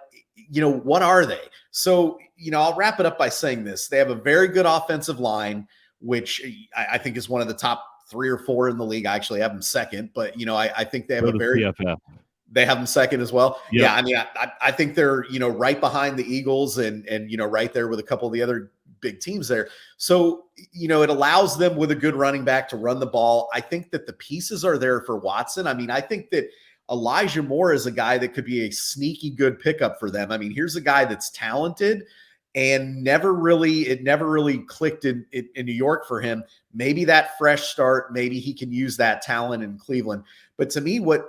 what are they? So, I'll wrap it up by saying this. They have a very good offensive line, which I think is one of the top 3 or 4 in the league. I actually have them second, but I think they have they have them second as well. Yep. Yeah. I mean, I think they're, right behind the Eagles and right there with a couple of the other big teams there. So, it allows them with a good running back to run the ball. I think that the pieces are there for Watson. I mean, I think that Elijah Moore is a guy that could be a sneaky good pickup for them. I mean, here's a guy that's talented, and it never really clicked in New York for him. Maybe that fresh start, maybe he can use that talent in Cleveland. But to me, what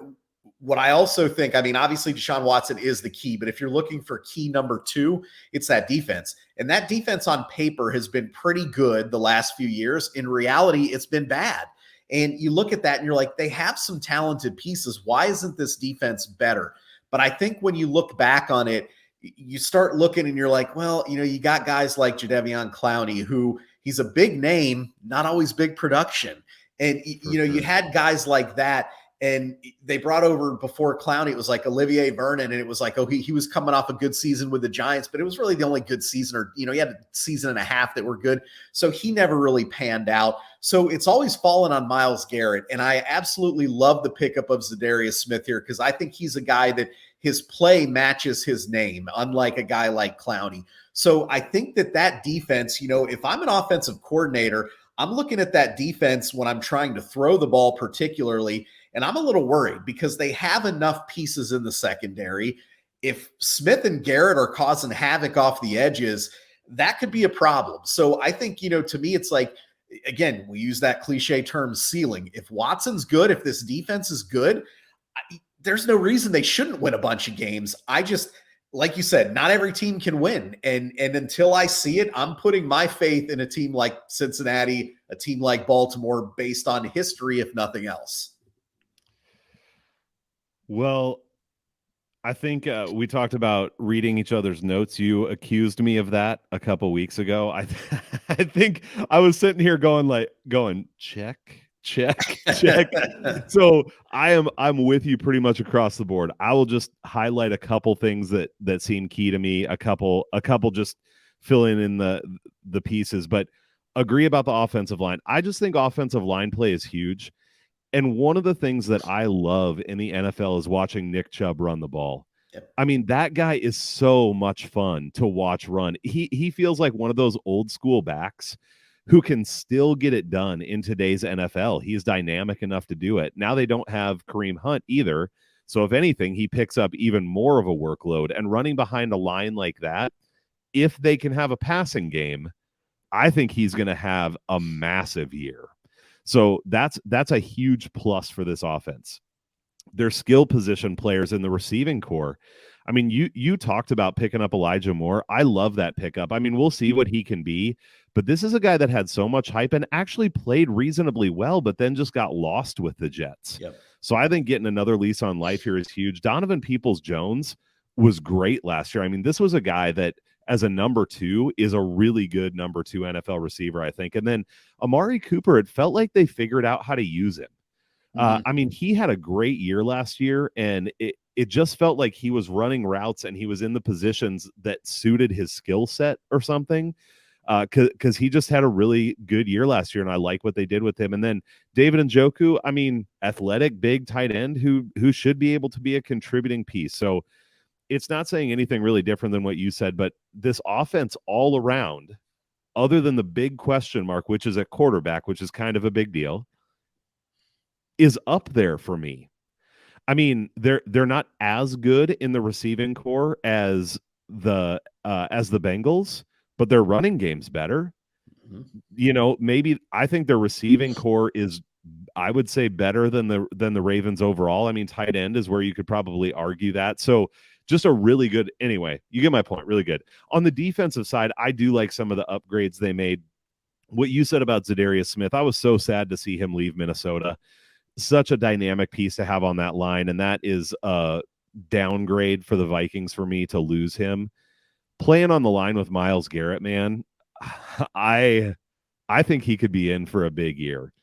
I also think, I mean, obviously Deshaun Watson is the key, but if you're looking for key number 2, it's that defense. And that defense on paper has been pretty good the last few years. In reality, it's been bad. And you look at that and you're like, they have some talented pieces. Why isn't this defense better? But I think when you look back on it, you start looking and you're like, well, you got guys like Jadeveon Clowney, who he's a big name, not always big production. And, you had guys like that. And they brought over before Clowney, it was like Olivier Vernon, and it was like, oh, he was coming off a good season with the Giants, but it was really the only good season, or, he had a season and a half that were good. So he never really panned out. So it's always fallen on Myles Garrett. And I absolutely love the pickup of Zadarius Smith here, because I think he's a guy that his play matches his name, unlike a guy like Clowney. So I think that defense, if I'm an offensive coordinator, I'm looking at that defense when I'm trying to throw the ball particularly, and I'm a little worried because they have enough pieces in the secondary. If Smith and Garrett are causing havoc off the edges, that could be a problem. So I think, to me, it's like, again, we use that cliche term ceiling. If Watson's good, if this defense is good, there's no reason they shouldn't win a bunch of games. I just, like you said, not every team can win. And until I see it, I'm putting my faith in a team like Cincinnati, a team like Baltimore, based on history, if nothing else. Well, I think we talked about reading each other's notes. You accused me of that a couple weeks ago. I think I was sitting here going, check. So I'm with you pretty much across the board. I will just highlight a couple things that seem key to me, a couple just filling in the pieces, but agree about the offensive line. I just think offensive line play is huge. And one of the things that I love in the NFL is watching Nick Chubb run the ball. Yep. I mean, that guy is so much fun to watch run. He feels like one of those old school backs who can still get it done in today's NFL. He's dynamic enough to do it. Now they don't have Kareem Hunt either. So if anything, he picks up even more of a workload. And running behind a line like that, if they can have a passing game, I think he's going to have a massive year. So that's a huge plus for this offense. Their skill position players in the receiving core. I mean, you talked about picking up Elijah Moore. I love that pickup. I mean, we'll see what he can be, but this is a guy that had so much hype and actually played reasonably well, but then just got lost with the Jets. Yep. So I think getting another lease on life here is huge. Donovan Peoples-Jones was great last year. I mean, this was a guy that, as a number 2, is a really good number 2 NFL receiver, I think. And then Amari Cooper, it felt like they figured out how to use him. I mean, he had a great year last year, and it just felt like he was running routes and he was in the positions that suited his skill set or something, because he just had a really good year last year, and I like what they did with him. And then David Njoku, I mean, athletic, big tight end who should be able to be a contributing piece. So it's not saying anything really different than what you said, but this offense all around, other than the big question mark, which is at quarterback, which is kind of a big deal, is up there for me. I mean, they're not as good in the receiving core as the Bengals, but their running game's better. Maybe I think their receiving core is, I would say, better than the Ravens overall. I mean, tight end is where you could probably argue that. So just a really good, anyway, you get my point, really good. On the defensive side, I do like some of the upgrades they made. What you said about Zadarius Smith, I was so sad to see him leave Minnesota. Such a dynamic piece to have on that line, and that is a downgrade for the Vikings for me to lose him. Playing on the line with Myles Garrett, man, I think he could be in for a big year.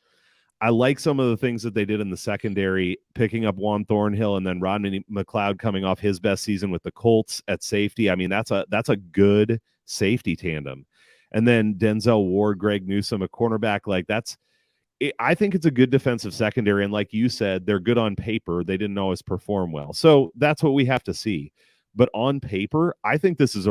I like some of the things that they did in the secondary, picking up Juan Thornhill and then Rodney McLeod coming off his best season with the Colts at safety. I mean, that's a good safety tandem. And then Denzel Ward, Greg Newsome, a cornerback, I think it's a good defensive secondary. And like you said, they're good on paper. They didn't always perform well. So that's what we have to see. But on paper, I think this is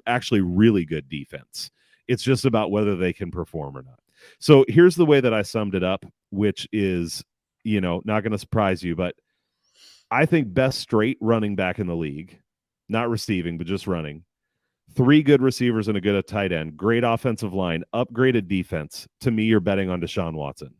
actually really good defense. It's just about whether they can perform or not. So here's the way that I summed it up, which is, not going to surprise you, but I think best straight running back in the league, not receiving, but just running. 3 good receivers and a good tight end, great offensive line, upgraded defense. To me, you're betting on Deshaun Watson.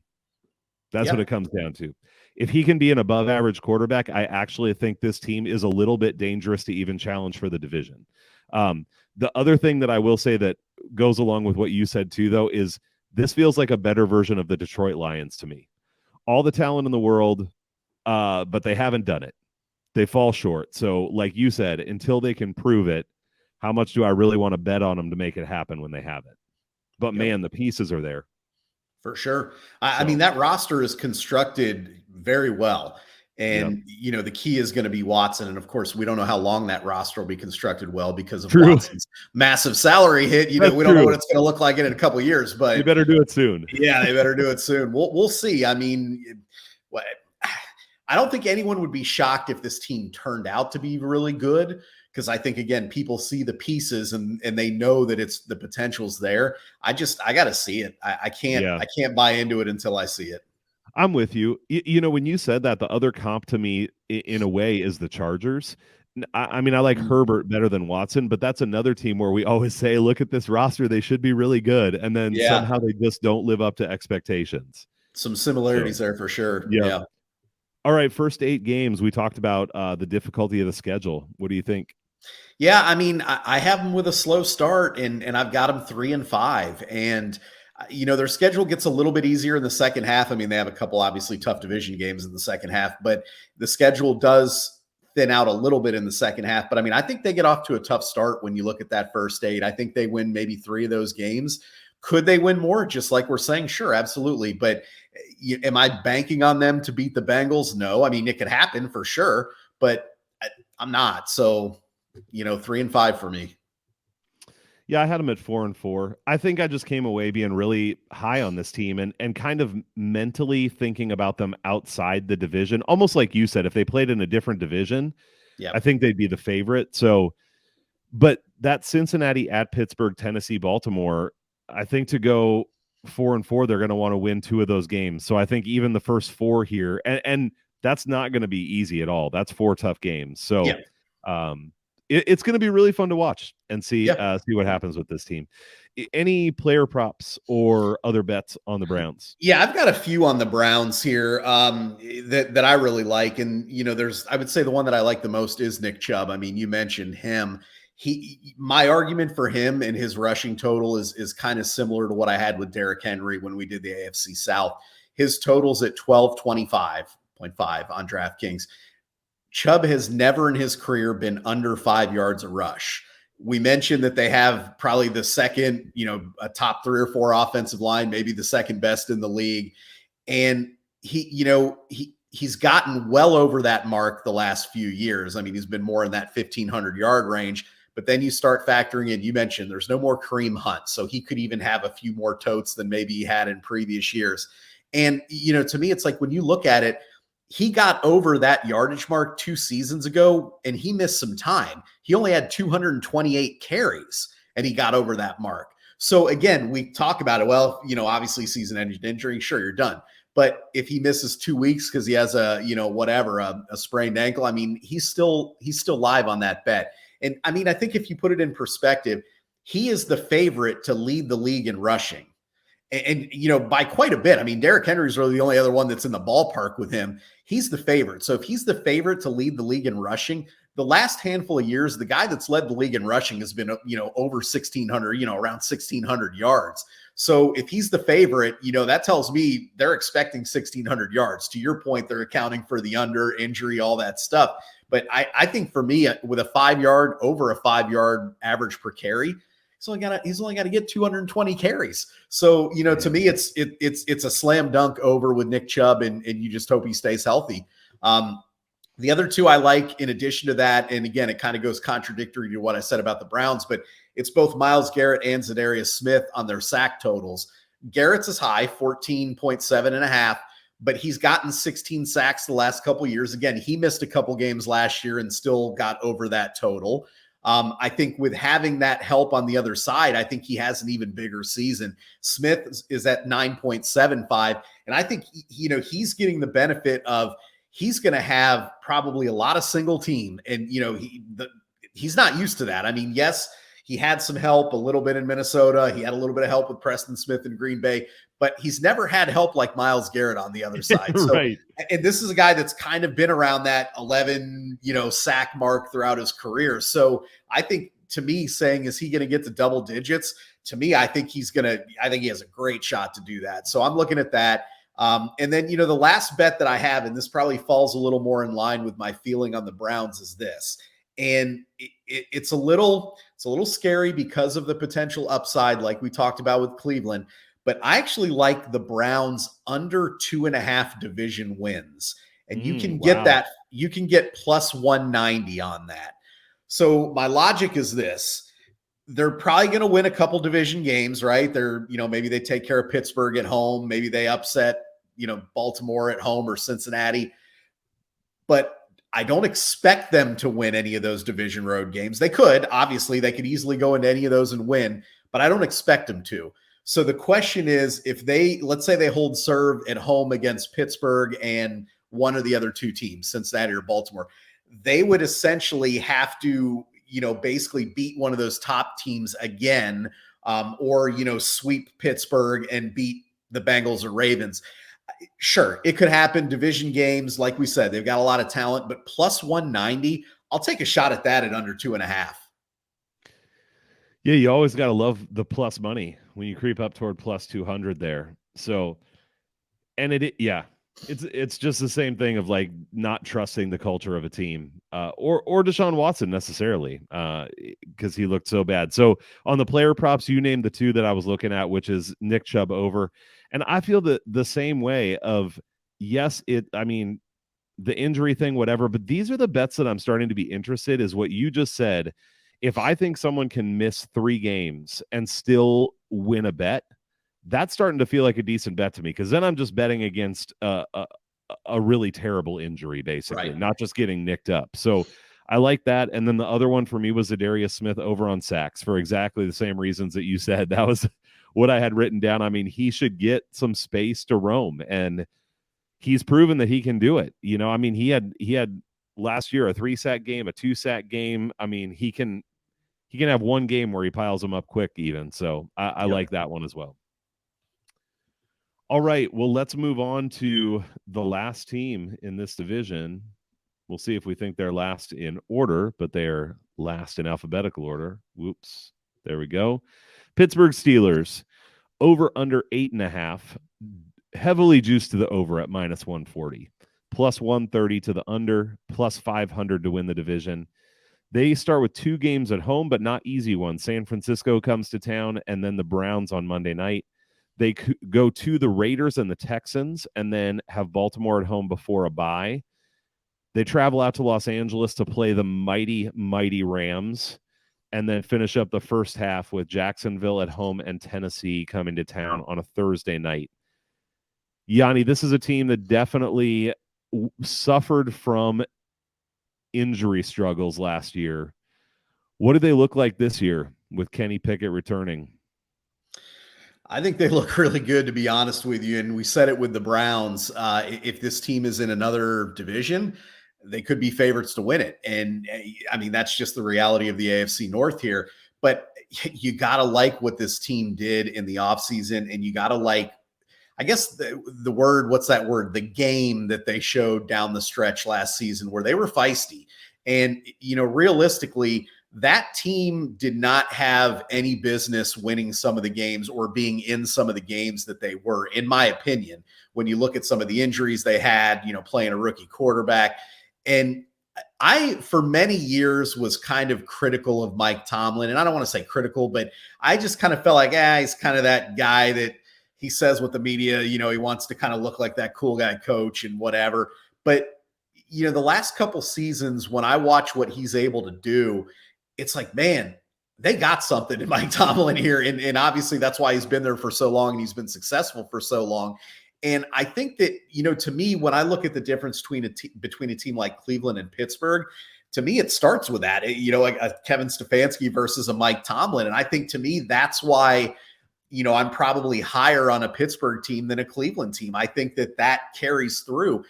That's what it comes down to. If he can be an above average quarterback, I actually think this team is a little bit dangerous to even challenge for the division. The other thing that I will say that goes along with what you said too, though, is this feels like a better version of the Detroit Lions to me. All the talent in the world, but they haven't done it. They fall short. So like you said, until they can prove it, how much do I really want to bet on them to make it happen when they have it? But man, the pieces are there. For sure. I mean, that roster is constructed very well. And, the key is going to be Watson. And of course, we don't know how long that roster will be constructed well because of Watson's massive salary hit. We don't know what it's going to look like in a couple of years, but they better do it soon. Yeah, they better do it soon. We'll see. I mean, I don't think anyone would be shocked if this team turned out to be really good, because I think, again, people see the pieces and they know that the potential's there. I got to see it. I can't buy into it until I see it. I'm with you. When you said that, the other comp to me in a way is the Chargers. I mean, I like Herbert better than Watson, but that's another team where we always say, look at this roster, they should be really good. And then somehow they just don't live up to expectations. Some similarities there for sure. Yeah. All right. First 8 games, we talked about the difficulty of the schedule. What do you think? Yeah. I mean, I have them with a slow start and I've got them 3-5, and their schedule gets a little bit easier in the second half. I mean, they have a couple obviously tough division games in the second half, but the schedule does thin out a little bit in the second half. But I mean, I think they get off to a tough start when you look at that first 8. I think they win maybe 3 of those games. Could they win more? Just like we're saying, sure, absolutely. But am I banking on them to beat the Bengals? No. I mean, it could happen for sure, but I'm not. So, 3-5 for me. Yeah, I had them at 4-4. I think I just came away being really high on this team and kind of mentally thinking about them outside the division. Almost like you said, if they played in a different division, I think they'd be the favorite. So, but that Cincinnati at Pittsburgh, Tennessee, Baltimore, I think to go 4-4, they're going to want to win 2 of those games. So I think even the first 4 here, and that's not going to be easy at all. That's 4 tough games. So, it's going to be really fun to watch and see what happens with this team. Any player props or other bets on the Browns? Yeah, I've got a few on the Browns here that I really like. And, I would say the one that I like the most is Nick Chubb. I mean, you mentioned him. My argument for him and his rushing total is kind of similar to what I had with Derrick Henry when we did the AFC South. His total's at 1225.5 on DraftKings. Chubb has never in his career been under 5 yards a rush. We mentioned that they have probably the second, a top 3 or 4 offensive line, maybe the second best in the league. And he's gotten well over that mark the last few years. I mean, he's been more in that 1,500 yard range, but then you start factoring in, you mentioned there's no more Kareem Hunt. So he could even have a few more totes than maybe he had in previous years. And, to me, it's like when you look at it, he got over that yardage mark 2 seasons ago, and he missed some time. He only had 228 carries, and he got over that mark. So again, we talk about it. Well, obviously season-ending injury, sure, you're done. But if he misses 2 weeks because he has a sprained ankle, I mean, he's still live on that bet. And I mean, I think if you put it in perspective, he is the favorite to lead the league in rushing. And by quite a bit. I mean, Derrick Henry's really the only other one that's in the ballpark with him. He's the favorite. So if he's the favorite to lead the league in rushing, the last handful of years, the guy that's led the league in rushing has been, over 1,600, around 1,600 yards. So if he's the favorite, that tells me they're expecting 1,600 yards. To your point, they're accounting for the under, injury, all that stuff. But I think for me, with over a 5 yard average per carry, he's only got to get 220 carries. So, to me, it's a slam dunk over with Nick Chubb, and you just hope he stays healthy. The other 2 I like in addition to that, and again, it kind of goes contradictory to what I said about the Browns, but it's both Myles Garrett and Zadarius Smith on their sack totals. Garrett's is high, 14.7.5, but he's gotten 16 sacks the last couple of years. Again, he missed a couple games last year and still got over that total. I think with having that help on the other side, I think he has an even bigger season. Smith is at 9.75. And I think, he's getting the benefit of he's going to have probably a lot of single team. And, he's not used to that. I mean, yes, he had some help a little bit in Minnesota. He had a little bit of help with Preston Smith in Green Bay, but he's never had help like Myles Garrett on the other side. So, right. And this is a guy that's kind of been around that 11, sack mark throughout his career. So I think, to me, saying, is he going to get to double digits? To me, I think he has a great shot to do that. So I'm looking at that. And then, the last bet that I have, and this probably falls a little more in line with my feeling on the Browns, is this. And it's a little scary because of the potential upside, like we talked about with Cleveland. but I actually like the Browns under 2.5 division wins. And you can get that. You can get plus 190 on that. So my logic is this. They're probably going to win a couple division games, right? They're, maybe they take care of Pittsburgh at home. Maybe they upset, Baltimore at home or Cincinnati. But I don't expect them to win any of those division road games. They could, obviously, they could easily go into any of those and win, but I don't expect them to. So the question is, if let's say they hold serve at home against Pittsburgh and one of the other two teams, Cincinnati or Baltimore, they would essentially have to, basically beat one of those top teams again, or, sweep Pittsburgh and beat the Bengals or Ravens. Sure, it could happen. Division games, like we said, they've got a lot of talent, but plus 190, I'll take a shot at that at under 2.5. Yeah, you always got to love the plus money when you creep up toward plus 200 there. So, and it's just the same thing of like not trusting the culture of a team, or Deshaun Watson necessarily, because he looked so bad. So on the player props, you named the two that I was looking at, which is Nick Chubb over. And I feel the same way of, yes, the injury thing, whatever, but these are the bets that I'm starting to be interested, is what you just said. If I think someone can miss 3 games and still win a bet, that's starting to feel like a decent bet to me, because then I'm just betting against a really terrible injury, basically, right, not just getting nicked up. So I like that. And then the other one for me was Zadarius Smith over on sacks for exactly the same reasons that you said. That was what I had written down. I mean, he should get some space to roam, and he's proven that he can do it. He had last year a 3-sack game, a 2-sack game. I mean, he can have one game where he piles them up quick even. So I like that one as well. All right, well, let's move on to the last team in this division. We'll see if we think they're last in order, but they're last in alphabetical order. Whoops. There we go. Pittsburgh Steelers, over under 8.5, heavily juiced to the over at minus 140, plus 130 to the under, plus 500 to win the division. They start with 2 games at home, but not easy ones. San Francisco comes to town, and then the Browns on Monday night. They go to the Raiders and the Texans, and then have Baltimore at home before a bye. They travel out to Los Angeles to play the mighty, mighty Rams, and then finish up the first half with Jacksonville at home and Tennessee coming to town on a Thursday night. Yanni, this is a team that definitely suffered from injury struggles last year. What do they look like this year with Kenny Pickett returning? I think they look really good, to be honest with you. And we said it with the Browns. If this team is in another division, they could be favorites to win it. And I mean, that's just the reality of the AFC North here. But you got to like what this team did in the offseason. And you got to like, I guess the word, what's that word? The game that they showed down the stretch last season, where they were feisty. And, realistically, that team did not have any business winning some of the games or being in some of the games that they were, in my opinion, when you look at some of the injuries they had, playing a rookie quarterback. And I, for many years, was kind of critical of Mike Tomlin. And I don't want to say critical, but I just kind of felt like, he's kind of that guy that he says with the media, he wants to kind of look like that cool guy coach and whatever. But, the last couple seasons, when I watch what he's able to do, it's like, man, they got something in Mike Tomlin here. And obviously that's why he's been there for so long and he's been successful for so long. And I think that, to me, when I look at the difference between a team like Cleveland and Pittsburgh, to me, it starts with that, like a Kevin Stefanski versus a Mike Tomlin. And I think, to me, that's why, I'm probably higher on a Pittsburgh team than a Cleveland team. I think that carries through.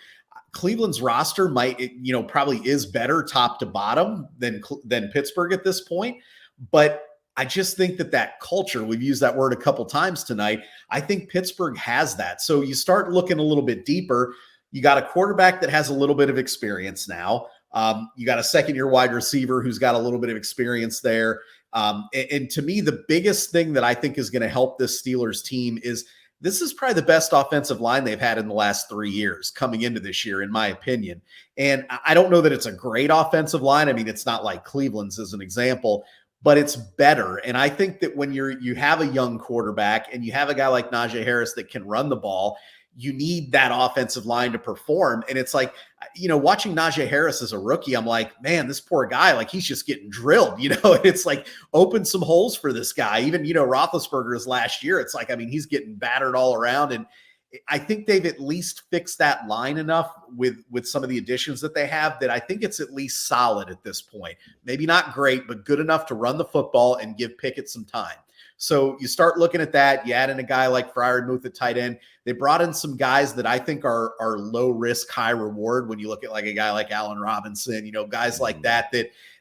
Cleveland's roster might, probably is better top to bottom than Pittsburgh at this point. But I just think that culture, we've used that word a couple times tonight. I think Pittsburgh has that. So you start looking a little bit deeper. You got a quarterback that has a little bit of experience now. You got a second-year wide receiver who's got a little bit of experience there. And to me, the biggest thing that I think is going to help this Steelers team is this is probably the best offensive line they've had in the last 3 years coming into this year, in my opinion. And I don't know that it's a great offensive line. I mean, it's not like Cleveland's as an example, but it's better. And I think that when you have a young quarterback and you have a guy like Najee Harris that can run the ball, you need that offensive line to perform. And it's like, watching Najee Harris as a rookie, I'm like, man, this poor guy, like he's just getting drilled, and it's like open some holes for this guy. Even, Roethlisberger's last year, it's like, I mean, he's getting battered all around. And I think they've at least fixed that line enough with some of the additions that they have that I think it's at least solid at this point. Maybe not great, but good enough to run the football and give Pickett some time. So you start looking at that. You add in a guy like Freiermuth at tight end. They brought in some guys that I think are low risk, high reward. When you look at like a guy like Allen Robinson, guys like that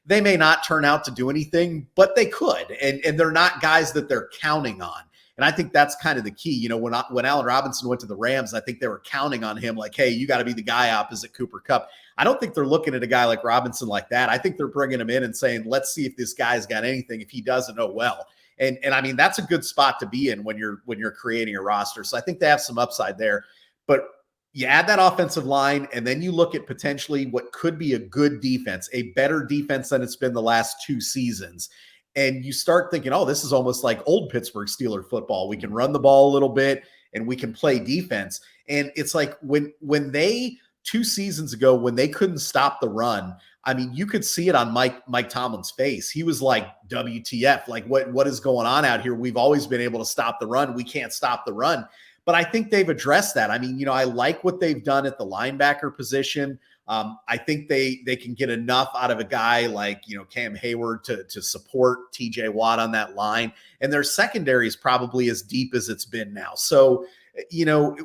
they may not turn out to do anything, but they could. And they're not guys that they're counting on. And I think that's kind of the key. When Allen Robinson went to the Rams, I think they were counting on him like, hey, you got to be the guy opposite Cooper Kupp. I don't think they're looking at a guy like Robinson like that. I think they're bringing him in and saying, let's see if this guy's got anything. If he doesn't, oh well. And I mean, that's a good spot to be in when you're creating a roster. So I think they have some upside there. But you add that offensive line, and then you look at potentially what could be a good defense, a better defense than it's been the last 2 seasons. And you start thinking, oh, this is almost like old Pittsburgh Steelers football. We can run the ball a little bit and we can play defense. And it's like when they 2 seasons ago, when they couldn't stop the run, I mean, you could see it on Mike Tomlin's face. He was like, WTF, like what is going on out here? We've always been able to stop the run. We can't stop the run. But I think they've addressed that. I mean, I like what they've done at the linebacker position. I think they can get enough out of a guy like, Cam Hayward to support TJ Watt on that line. And their secondary is probably as deep as it's been now. So,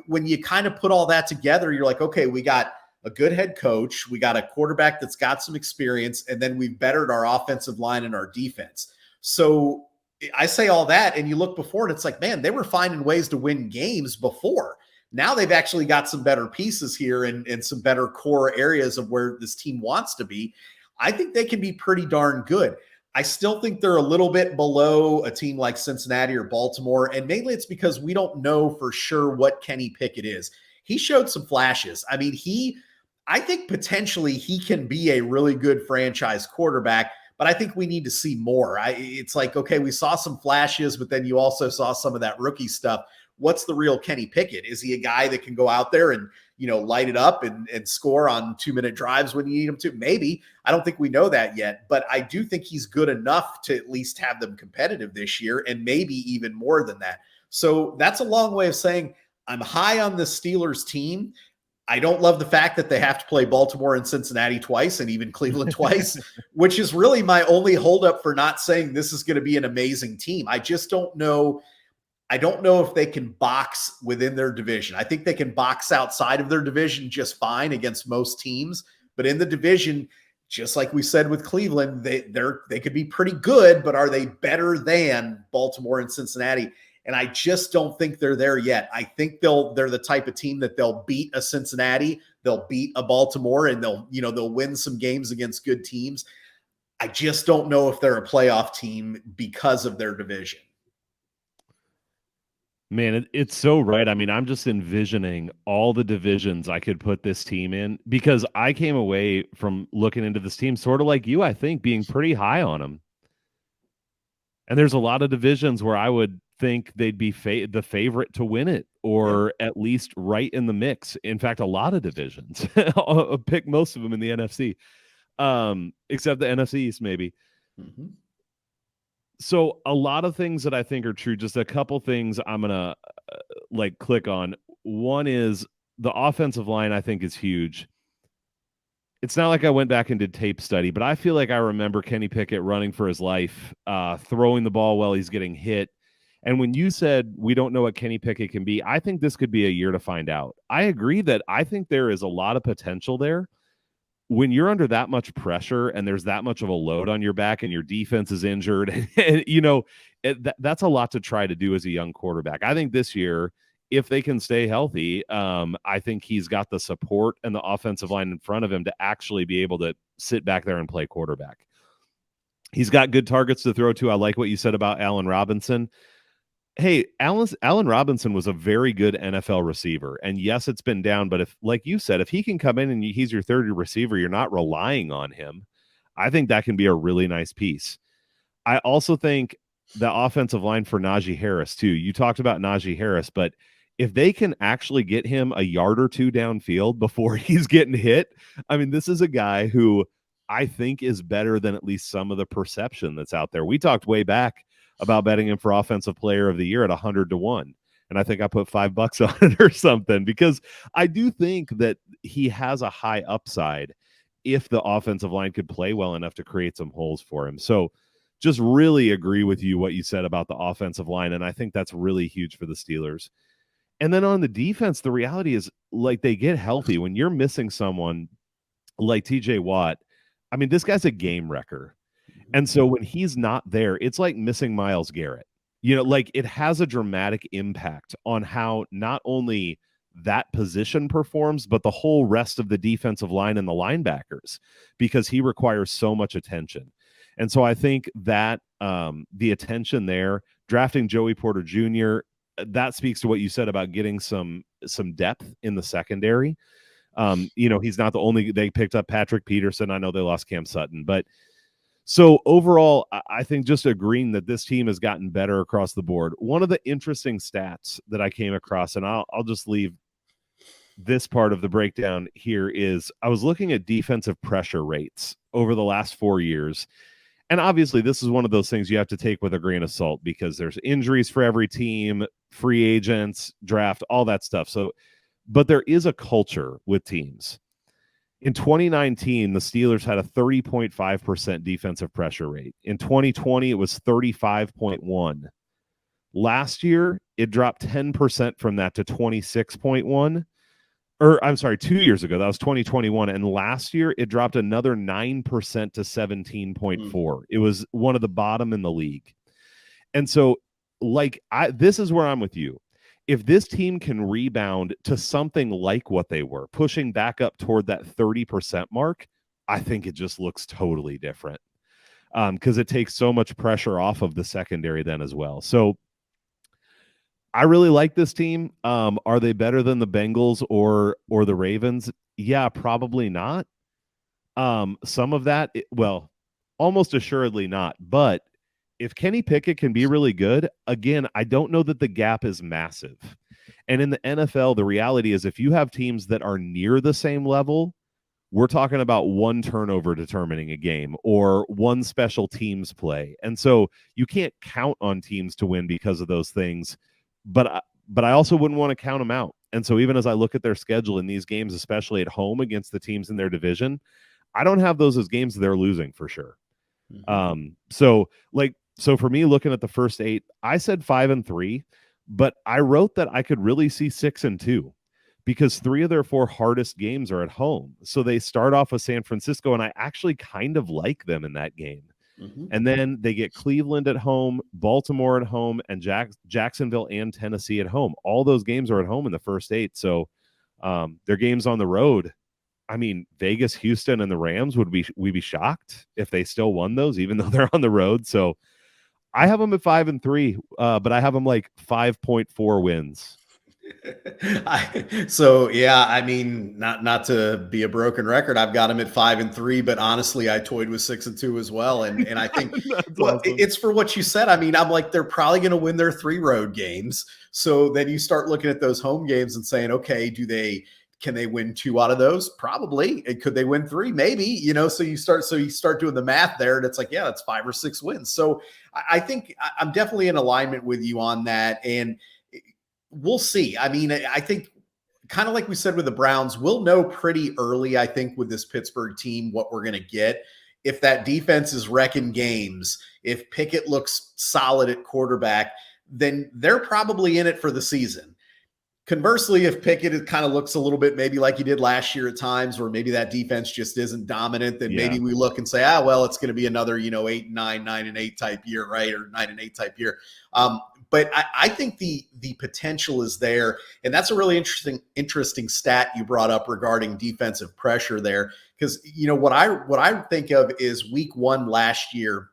when you kind of put all that together, you're like, okay, we got a good head coach. We got a quarterback that's got some experience, and then we've bettered our offensive line and our defense. So I say all that, and you look before, and it's like, man, they were finding ways to win games before. Now they've actually got some better pieces here and some better core areas of where this team wants to be. I think they can be pretty darn good. I still think they're a little bit below a team like Cincinnati or Baltimore, and mainly it's because we don't know for sure what Kenny Pickett is. He showed some flashes. I mean, I think potentially he can be a really good franchise quarterback, but I think we need to see more. It's like, okay, we saw some flashes, but then you also saw some of that rookie stuff. What's the real Kenny Pickett? Is he a guy that can go out there and, light it up and score on 2-minute drives when you need him to? Maybe. I don't think we know that yet, but I do think he's good enough to at least have them competitive this year and maybe even more than that. So that's a long way of saying I'm high on the Steelers team. I don't love the fact that they have to play Baltimore and Cincinnati twice and even Cleveland twice, which is really my only holdup for not saying this is going to be an amazing team. I just don't know. I don't know if they can box within their division. I think they can box outside of their division just fine against most teams, but in the division, just like we said with Cleveland, they could be pretty good, but are they better than Baltimore and Cincinnati? And I just don't think they're there yet. I think they're the type of team that they'll beat a Cincinnati, they'll beat a Baltimore, and they'll win some games against good teams. I just don't know if they're a playoff team because of their division. Man, it's so right. I mean, I'm just envisioning all the divisions I could put this team in, because I came away from looking into this team sort of like you, I think, being pretty high on them. And there's a lot of divisions where I would think they'd be the favorite to win it, or at least right in the mix. In fact, a lot of divisions. I'll pick most of them in the NFC, except the NFC East, maybe. Mm-hmm. So a lot of things that I think are true, just a couple things I'm going to click on. One is the offensive line, I think, is huge. It's not like I went back and did tape study, but I feel like I remember Kenny Pickett running for his life, throwing the ball while he's getting hit. And when you said we don't know what Kenny Pickett can be, I think this could be a year to find out. I agree that I think there is a lot of potential there. When you're under that much pressure and there's that much of a load on your back and your defense is injured, that's a lot to try to do as a young quarterback. I think this year, if they can stay healthy, I think he's got the support and the offensive line in front of him to actually be able to sit back there and play quarterback. He's got good targets to throw to. I like what you said about Allen Robinson. Hey, Allen Robinson was a very good NFL receiver. And yes, it's been down, but if, like you said, if he can come in and he's your third receiver, you're not relying on him. I think that can be a really nice piece. I also think the offensive line for Najee Harris too. You talked about Najee Harris, but if they can actually get him a yard or two downfield before he's getting hit, I mean, this is a guy who I think is better than at least some of the perception that's out there. We talked way back about betting him for offensive player of the year at 100-1. And I think I put $5 on it or something, because I do think that he has a high upside if the offensive line could play well enough to create some holes for him. So just really agree with you what you said about the offensive line. And I think that's really huge for the Steelers. And then on the defense, the reality is, like, they get healthy. When you're missing someone like TJ Watt, I mean, this guy's a game wrecker. And so when he's not there, it's like missing Myles Garrett. You know, like, it has a dramatic impact on how not only that position performs, but the whole rest of the defensive line and the linebackers, because he requires so much attention. And so I think that the attention there, drafting Joey Porter Jr., that speaks to what you said about getting some depth in the secondary. He's not the only, they picked up Patrick Peterson. I know they lost Cam Sutton, but so overall, I think just agreeing that this team has gotten better across the board. One of the interesting stats that I came across, and I'll just leave this part of the breakdown here, is I was looking at defensive pressure rates over the last 4 years. And obviously, this is one of those things you have to take with a grain of salt, because there's injuries for every team, free agents, draft, all that stuff. So, but there is a culture with teams. In 2019, the Steelers had a 30.5% defensive pressure rate. In 2020, it was 35.1. Last year, it dropped 10% from that to 26.1. Or I'm sorry, 2 years ago, that was 2021. And last year, it dropped another 9% to 17.4. It was one of the bottom in the league. And so, this is where I'm with you. If this team can rebound to something like what they were, pushing back up toward that 30% mark, I think it just looks totally different, because it takes so much pressure off of the secondary then as well. So I really like this team. Are they better than the Bengals or the Ravens? Yeah, probably not. Some of that, almost assuredly not. But if Kenny Pickett can be really good, again, I don't know that the gap is massive. And in the NFL, the reality is, if you have teams that are near the same level, we're talking about one turnover determining a game or one special teams play. And so you can't count on teams to win because of those things. But I also wouldn't want to count them out. And so even as I look at their schedule in these games, especially at home against the teams in their division, I don't have those as games they're losing for sure. So for me, looking at the first 8, I said 5-3, but I wrote that I could really see 6-2, because 3 of their 4 hardest games are at home. So they start off with San Francisco, and I actually kind of like them in that game. And then they get Cleveland at home, Baltimore at home, and Jacksonville and Tennessee at home. All those games are at home in the first 8. So their games on the road, I mean, Vegas, Houston, and the Rams, would we be shocked if they still won those, even though they're on the road? So I have them at 5-3, but I have them like 5.4 wins. I mean, not to be a broken record, I've got them at 5-3, but honestly, I toyed with 6-2 as well. And I think awesome. It's for what you said. I mean, I'm like, they're probably going to win their 3 road games. So then you start looking at those home games and saying, okay, can they win 2 out of those? Probably. And could they win 3? Maybe, so you start doing the math there, and it's like, yeah, that's 5 or 6 wins. So I think I'm definitely in alignment with you on that. And we'll see. I mean, I think kind of like we said with the Browns, we'll know pretty early, I think, with this Pittsburgh team, what we're going to get. If that defense is wrecking games, if Pickett looks solid at quarterback, then they're probably in it for the season. Conversely, if Pickett kind of looks a little bit maybe like he did last year at times, where maybe that defense just isn't dominant, then maybe we look and say, it's going to be another, 8-9, 9-8 type year, right? Or 9-8 type year. But I think the potential is there. And that's a really interesting stat you brought up regarding defensive pressure there. Because, what I think of is week 1 last year,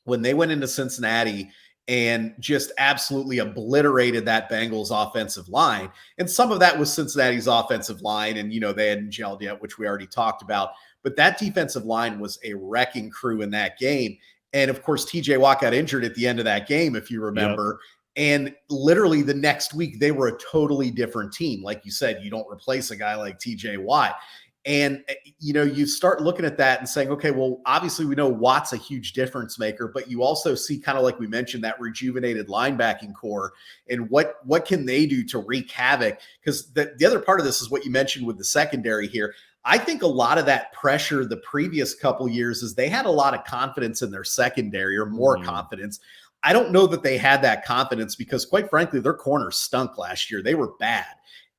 when they went into Cincinnati and just absolutely obliterated that Bengals offensive line. And some of that was Cincinnati's offensive line, and, they hadn't gelled yet, which we already talked about. But that defensive line was a wrecking crew in that game. And of course, TJ Watt got injured at the end of that game, if you remember. Yep. And literally the next week, they were a totally different team. Like you said, you don't replace a guy like TJ Watt. And, you start looking at that and saying, okay, well, obviously we know Watt's a huge difference maker, but you also see, kind of like we mentioned, that rejuvenated linebacking core and what can they do to wreak havoc? Because the other part of this is what you mentioned with the secondary here. I think a lot of that pressure the previous couple years is they had a lot of confidence in their secondary, or more confidence. I don't know that they had that confidence because, quite frankly, their corners stunk last year. They were bad.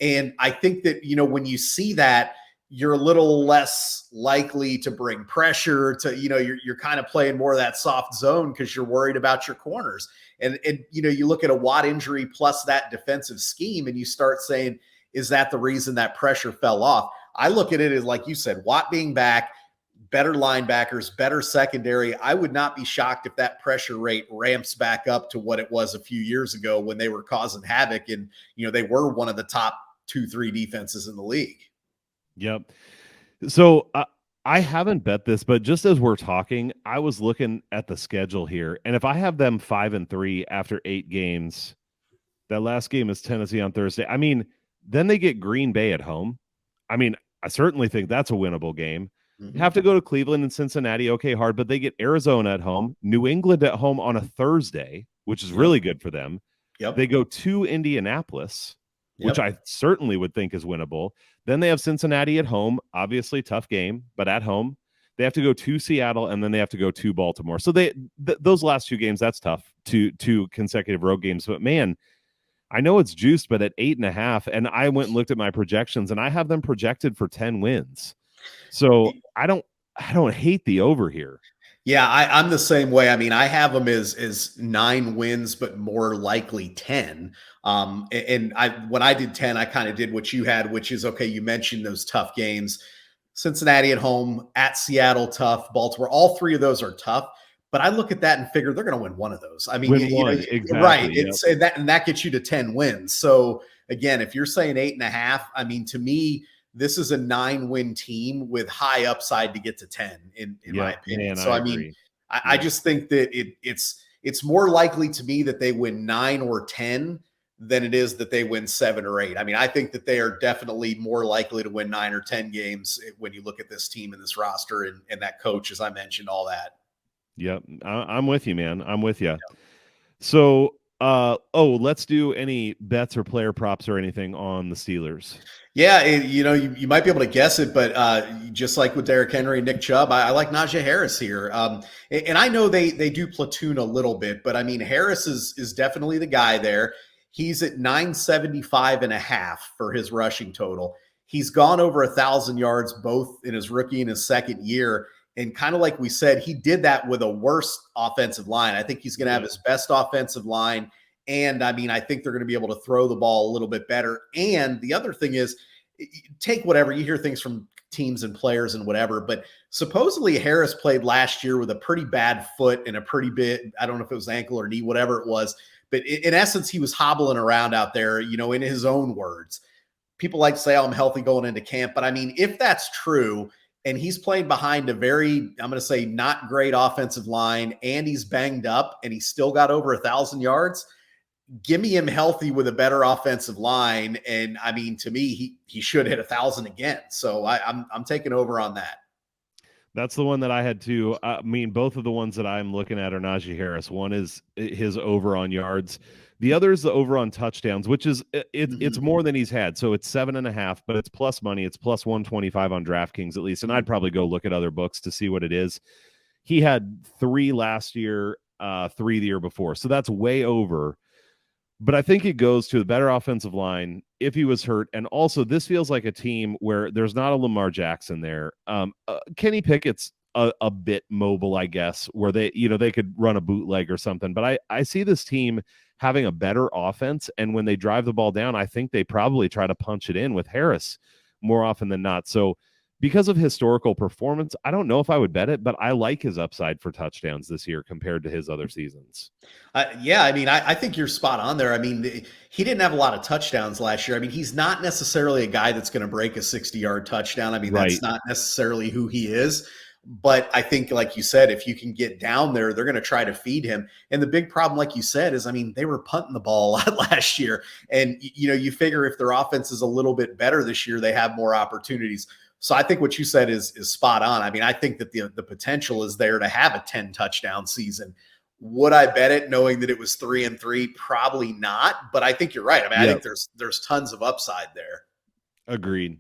And I think that, when you see that, you're a little less likely to bring pressure to, you're kind of playing more of that soft zone because you're worried about your corners. And you look at a Watt injury plus that defensive scheme and you start saying, is that the reason that pressure fell off? I look at it as, like you said, Watt being back, better linebackers, better secondary. I would not be shocked if that pressure rate ramps back up to what it was a few years ago when they were causing havoc and, they were one of the top 2-3 defenses in the league. Yep. So I haven't bet this, but just as we're talking, I was looking at the schedule here, and if I have them 5-3 after 8 games, that last game is Tennessee on Thursday. I mean, then they get Green Bay at home. I mean, I certainly think that's a winnable game. Mm-hmm. Have to go to Cleveland and Cincinnati. Okay, hard, but they get Arizona at home, New England at home on a Thursday, which is really good for them. Yep. They go to Indianapolis, which I certainly would think is winnable. Then they have Cincinnati at home, obviously tough game, but at home. They have to go to Seattle, and then they have to go to Baltimore. So those last 2 games, that's tough, two consecutive road games. But man, I know it's juiced, but at 8.5, and I went and looked at my projections, and I have them projected for 10 wins. So I don't hate the over here. Yeah, I'm the same way. I mean, I have them as 9 wins, but more likely 10. And when I did 10, I kind of did what you had, which is, okay, you mentioned those tough games. Cincinnati at home, at Seattle, tough. Baltimore, all 3 of those are tough. But I look at that and figure they're going to win one of those. I mean, exactly, right? And that gets you to 10 wins. So again, if you're saying 8.5, I mean, to me, this is a 9-win team with high upside to get to 10, in my opinion. So I mean, I just think that it's more likely to me that they win 9 or 10 than it is that they win 7 or 8. I mean, I think that they are definitely more likely to win 9 or 10 games when you look at this team and this roster and that coach, as I mentioned, all that. Yep. I'm with you, man. I'm with you. Yep. So, let's do any bets or player props or anything on the Steelers. Yeah, you might be able to guess it, but just like with Derrick Henry and Nick Chubb, I like Najee Harris here. And I know they do platoon a little bit, but I mean, Harris is definitely the guy there. He's at 975.5 for his rushing total. He's gone over 1,000 yards both in his rookie and his second year. And kind of like we said, he did that with a worse offensive line. I think he's going to have his best offensive line. And I mean, I think they're going to be able to throw the ball a little bit better. And the other thing is, take whatever, you hear things from teams and players and whatever, but supposedly Harris played last year with a pretty bad foot and a pretty big, I don't know if it was ankle or knee, whatever it was. But in essence, he was hobbling around out there, in his own words. People like to say, I'm healthy going into camp. But I mean, if that's true, and he's playing behind a very, I'm going to say, not great offensive line, and he's banged up, and he's still got over 1,000 yards. Give me him healthy with a better offensive line, and I mean, to me, he should hit 1,000 again. So I'm taking over on that. That's the one that I had too. I mean, both of the ones that I'm looking at are Najee Harris. One is his over on yards. The other is the over on touchdowns, which is it's more than he's had. So it's 7.5, but it's plus money. It's plus 125 on DraftKings at least. And I'd probably go look at other books to see what it is. He had 3 last year, 3 the year before. So that's way over. But I think it goes to the better offensive line if he was hurt. And also, this feels like a team where there's not a Lamar Jackson there. Kenny Pickett's a bit mobile, I guess, where they could run a bootleg or something. But I see this team having a better offense. And when they drive the ball down, I think they probably try to punch it in with Harris more often than not. So because of historical performance, I don't know if I would bet it, but I like his upside for touchdowns this year compared to his other seasons. Yeah, I mean, I think you're spot on there. I mean, he didn't have a lot of touchdowns last year. I mean, he's not necessarily a guy that's going to break a 60-yard touchdown. I mean, that's not necessarily who he is. But I think, like you said, if you can get down there, they're going to try to feed him. And the big problem, like you said, is, I mean, they were punting the ball a lot last year. And, you figure if their offense is a little bit better this year, they have more opportunities. So I think what you said is spot on. I mean, I think that the potential is there to have a 10 touchdown season. Would I bet it knowing that it was 3-3? Probably not. But I think you're right. I mean, I think there's tons of upside there. Agreed.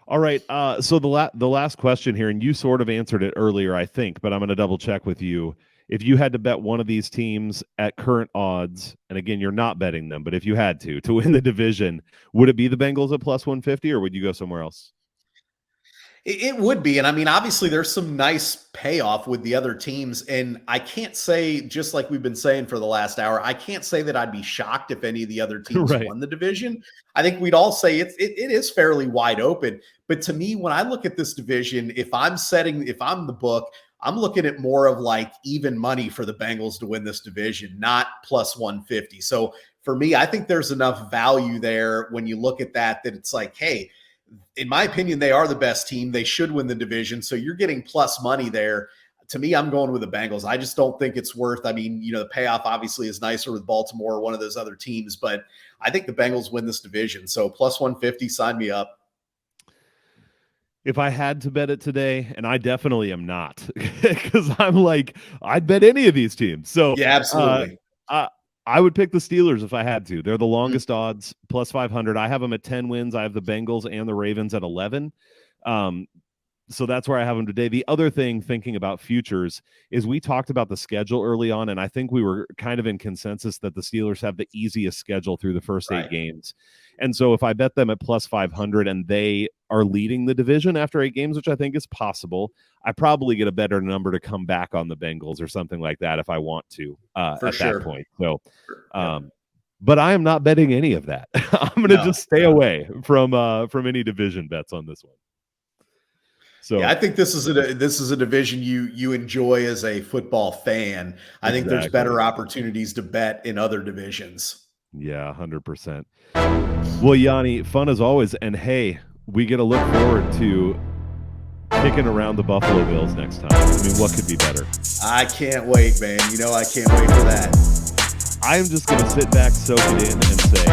All right. So the last question here, and you sort of answered it earlier, I think, but I'm going to double check with you. If you had to bet one of these teams at current odds, and again, you're not betting them, but if you had to win the division, would it be the Bengals at plus 150, or would you go somewhere else? It would be. And I mean, obviously there's some nice payoff with the other teams. And I can't say, just like we've been saying for the last hour, I can't say that I'd be shocked if any of the other teams won the division. I think we'd all say it is fairly wide open. But to me, when I look at this division, if I'm the book, I'm looking at more of like even money for the Bengals to win this division, not plus 150. So for me, I think there's enough value there when you look at that it's like, hey, in my opinion, they are the best team. They should win the division. So you're getting plus money there. To me, I'm going with the Bengals. I just don't think it's worth, I mean, the payoff obviously is nicer with Baltimore or one of those other teams, but I think the Bengals win this division. So plus 150, sign me up. If I had to bet it today, and I definitely am not, because I'm like, I'd bet any of these teams. So yeah, absolutely. I would pick the Steelers if I had to. They're the longest odds, plus 500. I have them at 10 wins. I have the Bengals and the Ravens at 11. So that's where I have them today. The other thing, thinking about futures, is we talked about the schedule early on, and I think we were kind of in consensus that the Steelers have the easiest schedule through the first 8 games. And so if I bet them at plus 500 and they are leading the division after 8 games, which I think is possible, I probably get a better number to come back on the Bengals or something like that if I want to at that point. So, but I am not betting any of that. I'm going to just stay away from any division bets on this one. So yeah, I think this is a division you enjoy as a football fan. I think there's better opportunities to bet in other divisions. Yeah, 100%. Well, Yanni, fun as always. And hey, we get to look forward to kicking around the Buffalo Bills next time. I mean, what could be better? I can't wait, man. I can't wait for that. I'm just going to sit back, soak it in, and say,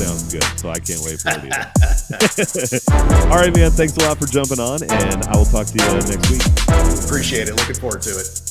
sounds good. So I can't wait for it either. All right, man. Thanks a lot for jumping on, and I will talk to you next week. Appreciate it. Looking forward to it.